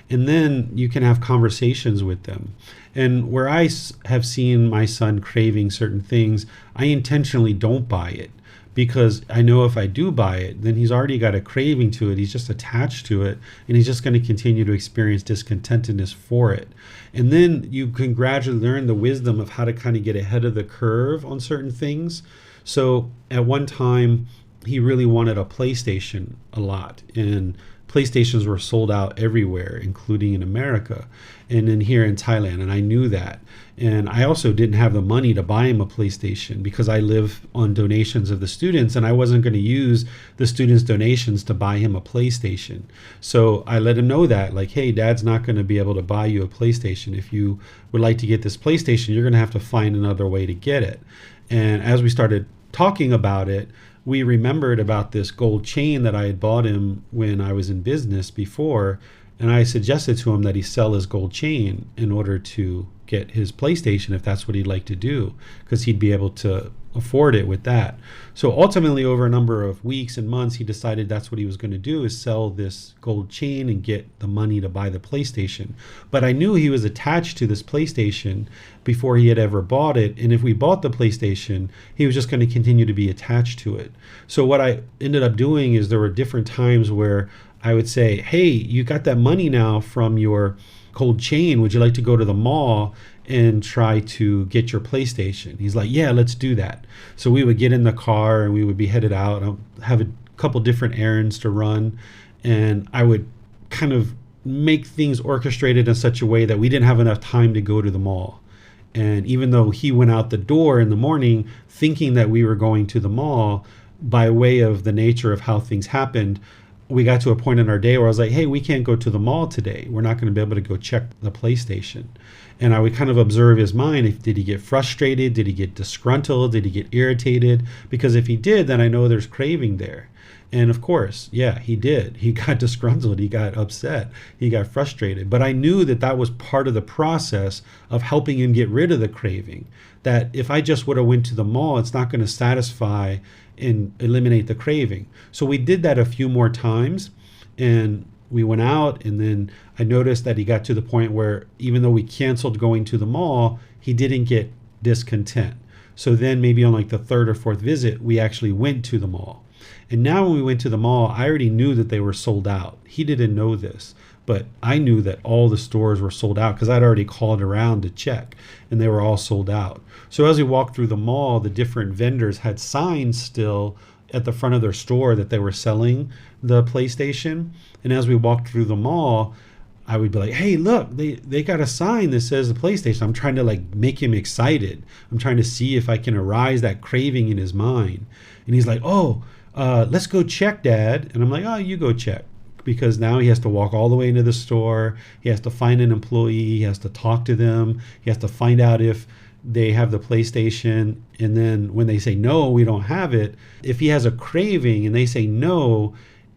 and then you can have conversations with them. And where I have seen my son craving certain things, I intentionally don't buy it, because I know if I do buy it, then he's already got a craving to it. He's just attached to it, and he's just going to continue to experience discontentedness for it. And then you can gradually learn the wisdom of how to kind of get ahead of the curve on certain things. So at one time, he really wanted a PlayStation a lot, and PlayStations were sold out everywhere, including in America and in here in Thailand. And I knew that. And I also didn't have the money to buy him a PlayStation, because I live on donations of the students, and I wasn't going to use the students' donations to buy him a PlayStation. So I let him know that, like, hey, Dad's not going to be able to buy you a PlayStation. If you would like to get this PlayStation, you're going to have to find another way to get it. And as we started talking about it, we remembered about this gold chain that I had bought him when I was in business before, and I suggested to him that he sell his gold chain in order to get his PlayStation, if that's what he'd like to do, because he'd be able to afford it with that. So ultimately, over a number of weeks and months, he decided that's what he was going to do, is sell this gold chain and get the money to buy the PlayStation. But I knew he was attached to this PlayStation before he had ever bought it, and if we bought the PlayStation, he was just going to continue to be attached to it. So what I ended up doing is there were different times where I would say, hey, you got that money now from your gold chain, would you like to go to the mall and try to get your PlayStation? He's like, yeah, let's do that. So we would get in the car and we would be headed out. I'll have a couple different errands to run, and I would kind of make things orchestrated in such a way that we didn't have enough time to go to the mall. And even though he went out the door in the morning thinking that we were going to the mall, by way of the nature of how things happened, we got to a point in our day where I was like, hey, we can't go to the mall today. We're not going to be able to go check the PlayStation. And I would kind of observe his mind. Did he get frustrated? Did he get disgruntled? Did he get irritated? Because if he did, then I know there's craving there. And of course, yeah, he did. He got disgruntled. He got upset. He got frustrated. But I knew that that was part of the process of helping him get rid of the craving. That if I just would have went to the mall, it's not going to satisfy and eliminate the craving. So we did that a few more times, and we went out, and then I noticed that he got to the point where even though we canceled going to the mall, he didn't get discontent. So then maybe on like the third or fourth visit, we actually went to the mall. And now when we went to the mall, I already knew that they were sold out. He didn't know this, but I knew that all the stores were sold out because I'd already called around to check, and they were all sold out. So as we walked through the mall, the different vendors had signs still at the front of their store that they were selling the PlayStation. And as we walked through the mall, I would be like, hey, look, they got a sign that says the PlayStation. I'm trying to like make him excited. I'm trying to see if I can arise that craving in his mind. And he's like, oh, let's go check, Dad. And I'm like, oh, you go check. Because now he has to walk all the way into the store. He has to find an employee. He has to talk to them. He has to find out if they have the PlayStation. And then when they say, no, we don't have it, if he has a craving and they say no,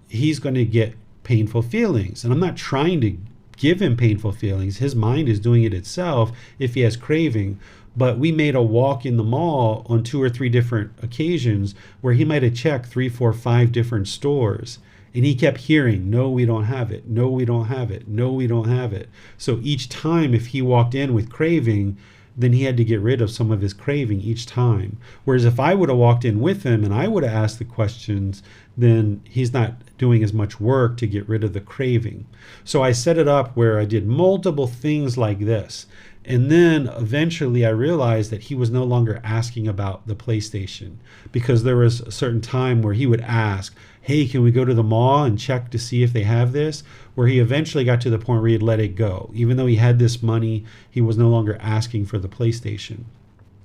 he's going to get painful feelings. And I'm not trying to give him painful feelings. His mind is doing it itself if he has craving. But we made a walk in the mall on 2 or 3 different occasions where he might have checked 3, 4, 5 different stores. And he kept hearing, no, we don't have it. No, we don't have it. No, we don't have it. So each time if he walked in with craving, then he had to get rid of some of his craving each time. Whereas if I would have walked in with him and I would have asked the questions, then he's not doing as much work to get rid of the craving. So I set it up where I did multiple things like this. And then eventually I realized that he was no longer asking about the PlayStation, because there was a certain time where he would ask, hey, can we go to the mall and check to see if they have this? Where he eventually got to the point where he had let it go. Even though he had this money, he was no longer asking for the PlayStation.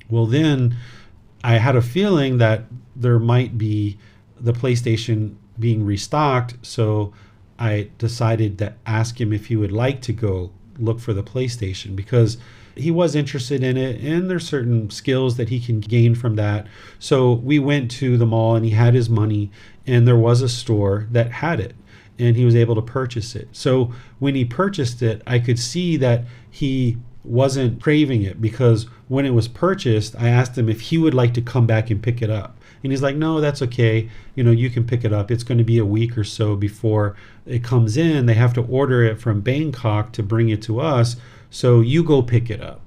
Well, then I had a feeling that there might be the PlayStation being restocked. So I decided to ask him if he would like to go look for the PlayStation, because he was interested in it and there's certain skills that he can gain from that. So we went to the mall and he had his money and there was a store that had it and he was able to purchase it. So when he purchased it, I could see that he wasn't craving it, because when it was purchased, I asked him if he would like to come back and pick it up. And he's like, no, that's okay. You can pick it up. It's going to be a week or so before it comes in. They have to order it from Bangkok to bring it to us. So you go pick it up.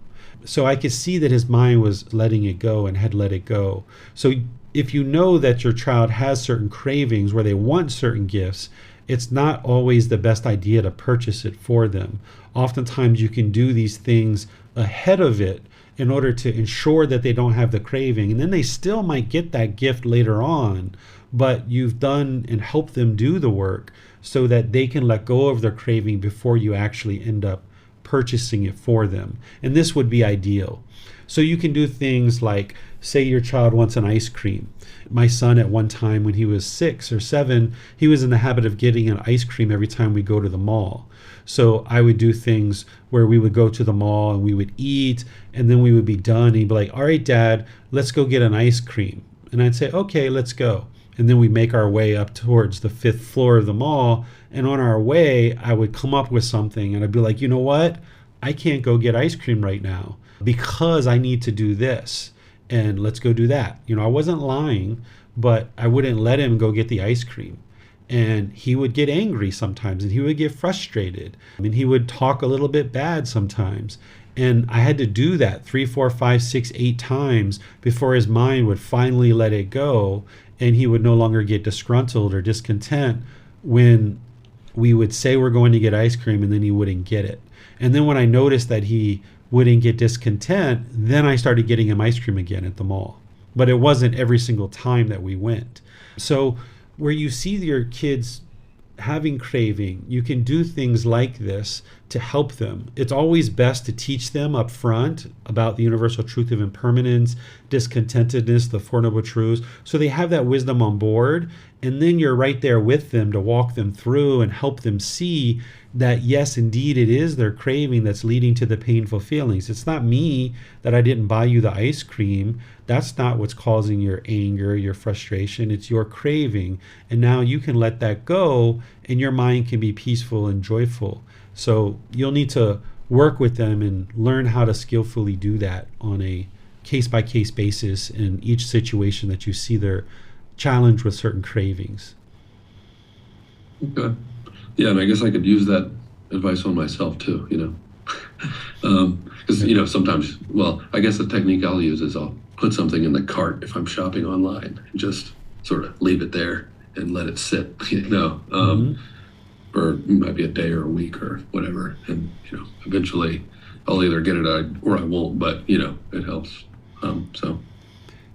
So I could see that his mind was letting it go and had let it go. So if you know that your child has certain cravings where they want certain gifts, it's not always the best idea to purchase it for them. Oftentimes you can do these things ahead of it in order to ensure that they don't have the craving. And then they still might get that gift later on, but you've done and helped them do the work so that they can let go of their craving before you actually end up purchasing it for them. And this would be ideal. So you can do things like, say your child wants an ice cream. My son at one time when he was 6 or 7, he was in the habit of getting an ice cream every time we go to the mall. So I would do things where we would go to the mall and we would eat, and then we would be done. And he'd be like, all right, Dad, let's go get an ice cream. And I'd say, okay, let's go. And then we make our way up towards the 5th floor of the mall. And on our way, I would come up with something and I'd be like, you know what? I can't go get ice cream right now because I need to do this. And let's go do that. I wasn't lying, but I wouldn't let him go get the ice cream. And he would get angry sometimes, and he would get frustrated. He would talk a little bit bad sometimes. And I had to do that 3, 4, 5, 6, 8 times before his mind would finally let it go, and he would no longer get disgruntled or discontent when we would say we're going to get ice cream and then he wouldn't get it. And then when I noticed that he wouldn't get discontent, then I started getting him ice cream again at the mall. But it wasn't every single time that we went. So where you see your kids having craving, you can do things like this to help them. It's always best to teach them up front about the universal truth of impermanence, discontentedness, the Four Noble Truths, so they have that wisdom on board, and then you're right there with them to walk them through and help them see that yes, indeed, it is their craving that's leading to the painful feelings. It's not me that I didn't buy you the ice cream. That's not what's causing your anger, your frustration. It's your craving. And now you can let that go and your mind can be peaceful and joyful. So you'll need to work with them and learn how to skillfully do that on a case-by-case basis in each situation that you see they're challenged with certain cravings. Okay. Yeah, and I guess I could use that advice on myself too, because sometimes, I guess the technique I'll use is I'll put something in the cart if I'm shopping online and just sort of leave it there and let it sit, or it might be a day or a week or whatever, and eventually I'll either get it or I won't, but it helps.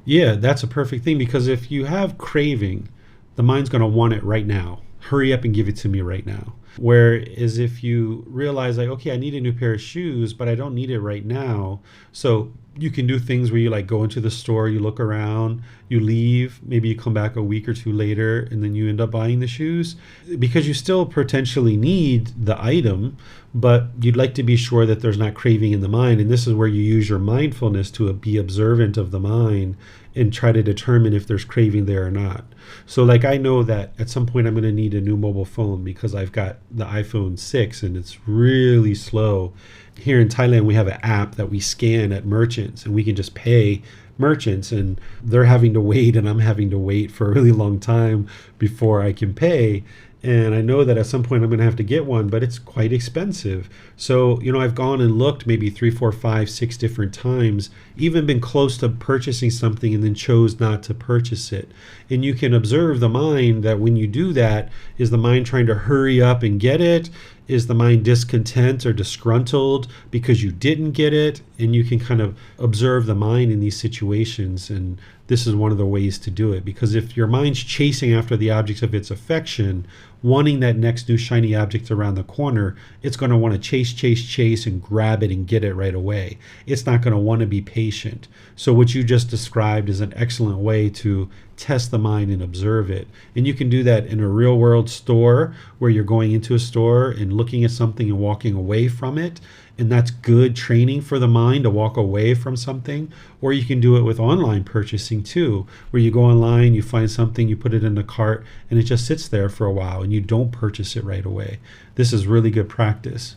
Yeah, that's a perfect thing, because if you have craving, the mind's going to want it right now. Hurry up and give it to me right now. Whereas if you realize okay, I need a new pair of shoes, but I don't need it right now. So you can do things where you go into the store, you look around, you leave, maybe you come back a week or two later, and then you end up buying the shoes because you still potentially need the item, but you'd like to be sure that there's not craving in the mind. And this is where you use your mindfulness to be observant of the mind and try to determine if there's craving there or not. So I know that at some point I'm going to need a new mobile phone because I've got the iPhone 6 and it's really slow. Here in Thailand, we have an app that we scan at merchants and we can just pay merchants, and they're having to wait and I'm having to wait for a really long time before I can pay. And I know that at some point I'm going to have to get one, but it's quite expensive. So, I've gone and looked maybe 3, 4, 5, 6 different times, even been close to purchasing something and then chose not to purchase it. And you can observe the mind that when you do that, is the mind trying to hurry up and get it? Is the mind discontent or disgruntled because you didn't get it? And you can kind of observe the mind in these situations. And this is one of the ways to do it. Because if your mind's chasing after the objects of its affection, wanting that next new shiny object around the corner, it's going to want to chase and grab it and get it right away. It's not going to want to be patient. So what you just described is an excellent way to test the mind and observe it. And you can do that in a real world store where you're going into a store and looking at something and walking away from it. And that's good training for the mind to walk away from something. Or you can do it with online purchasing too, where you go online, you find something, you put it in the cart, and it just sits there for a while and you don't purchase it right away. This is really good practice.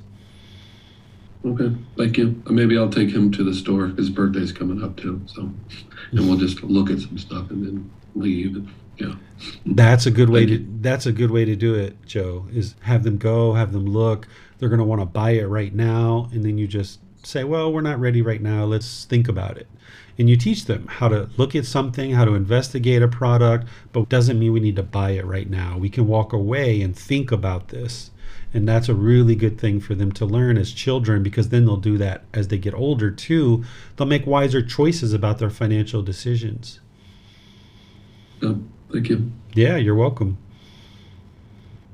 Okay, thank you. Maybe I'll take him to the store. His birthday's coming up too, so, and we'll just look at some stuff and then leave. And, yeah, That's a good way Thank to you. that's a good way to do it, Joe, is have them go, have them look. They're going to want to buy it right now, and then you just say, "Well, we're not ready right now. Let's think about it." And you teach them how to look at something, how to investigate a product, but it doesn't mean we need to buy it right now. We can walk away and think about this. And that's a really good thing for them to learn as children, because then they'll do that as they get older too. They'll make wiser choices about their financial decisions. Yeah, thank you. Yeah, you're welcome.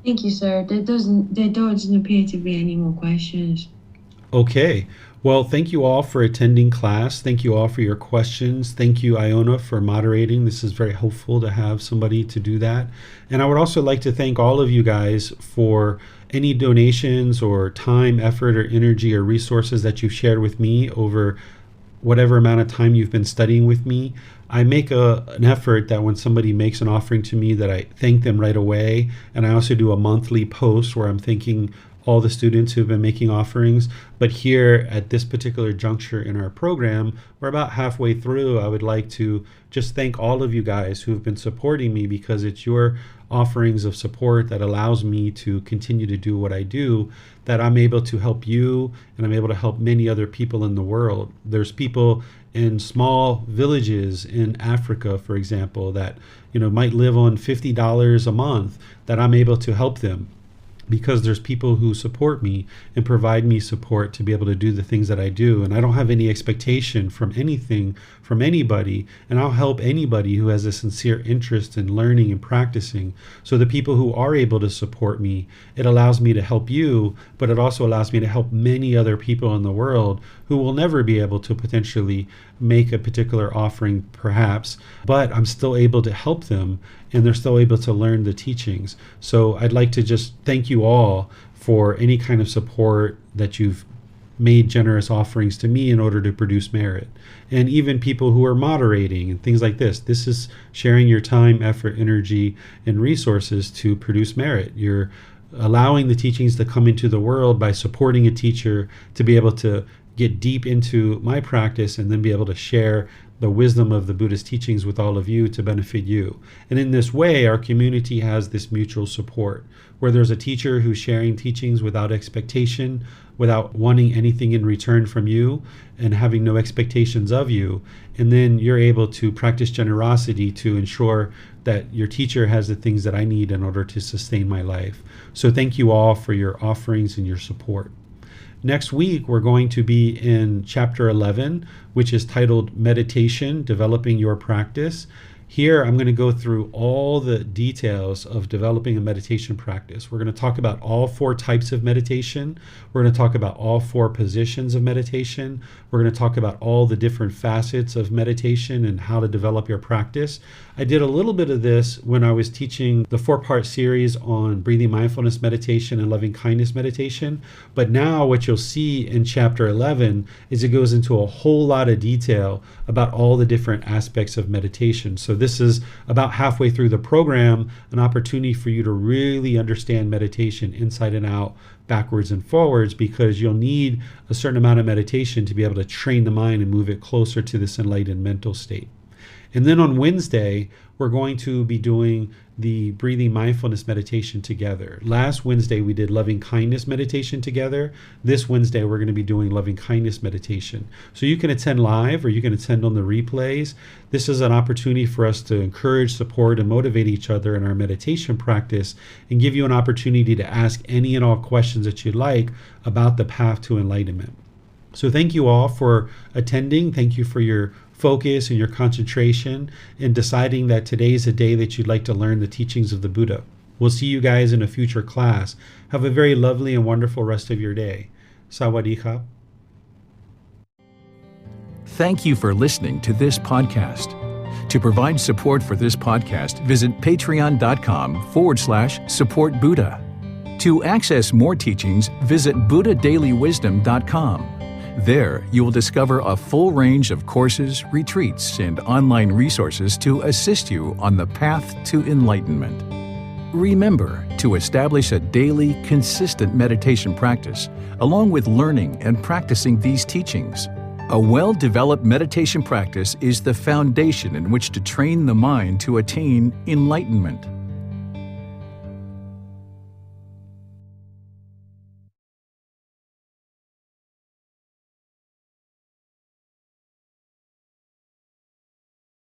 Thank you, sir. There doesn't appear to be any more questions. Okay. Well, thank you all for attending class. Thank you all for your questions. Thank you, Iona, for moderating. This is very helpful to have somebody to do that. And I would also like to thank all of you guys for any donations or time, effort, or energy or resources that you've shared with me over whatever amount of time you've been studying with me. I make an effort that when somebody makes an offering to me, that I thank them right away. And I also do a monthly post where I'm thanking all the students who've been making offerings. But here at this particular juncture in our program, we're about halfway through. I would like to just thank all of you guys who've been supporting me, because it's your offerings of support that allows me to continue to do what I do, that I'm able to help you and I'm able to help many other people in the world. There's people in small villages in Africa, for example, that might live on $50 a month, that I'm able to help them, because there's people who support me and provide me support to be able to do the things that I do. And I don't have any expectation from anything from anybody, and I'll help anybody who has a sincere interest in learning and practicing. So the people who are able to support me, it allows me to help you, but it also allows me to help many other people in the world who will never be able to potentially make a particular offering perhaps, but I'm still able to help them, and they're still able to learn the teachings. So I'd like to just thank you all for any kind of support that you've made generous offerings to me in order to produce merit. And even people who are moderating and things like this. This is sharing your time, effort, energy, and resources to produce merit. You're allowing the teachings to come into the world by supporting a teacher to be able to get deep into my practice and then be able to share the wisdom of the Buddha's teachings with all of you to benefit you. And in this way, our community has this mutual support, where there's a teacher who's sharing teachings without expectation, without wanting anything in return from you, and having no expectations of you. And then you're able to practice generosity to ensure that your teacher has the things that I need in order to sustain my life. So thank you all for your offerings and your support. Next week, we're going to be in chapter 11, which is titled Meditation, Developing Your Practice. Here, I'm going to go through all the details of developing a meditation practice. We're going to talk about all 4 types of meditation. We're going to talk about all 4 positions of meditation. We're going to talk about all the different facets of meditation and how to develop your practice. I did a little bit of this when I was teaching the 4-part series on breathing mindfulness meditation and loving kindness meditation. But now what you'll see in chapter 11 is it goes into a whole lot of detail about all the different aspects of meditation. So this is about halfway through the program, an opportunity for you to really understand meditation inside and out, backwards and forwards, because you'll need a certain amount of meditation to be able to train the mind and move it closer to this enlightened mental state. And then on Wednesday, we're going to be doing the breathing mindfulness meditation together. Last Wednesday, we did loving kindness meditation together. This Wednesday, we're going to be doing loving kindness meditation. So you can attend live or you can attend on the replays. This is an opportunity for us to encourage, support, and motivate each other in our meditation practice, and give you an opportunity to ask any and all questions that you'd like about the path to enlightenment. So thank you all for attending. Thank you for your focus and your concentration in deciding that today is a day that you'd like to learn the teachings of the Buddha. We'll see you guys in a future class. Have a very lovely and wonderful rest of your day. Sawadee-ka. Thank you for listening to this podcast. To provide support for this podcast, visit patreon.com/support Buddha. To access more teachings, visit buddhadailywisdom.com. There, you will discover a full range of courses, retreats, and online resources to assist you on the path to enlightenment. Remember, to establish a daily, consistent meditation practice, along with learning and practicing these teachings. A well-developed meditation practice is the foundation in which to train the mind to attain enlightenment.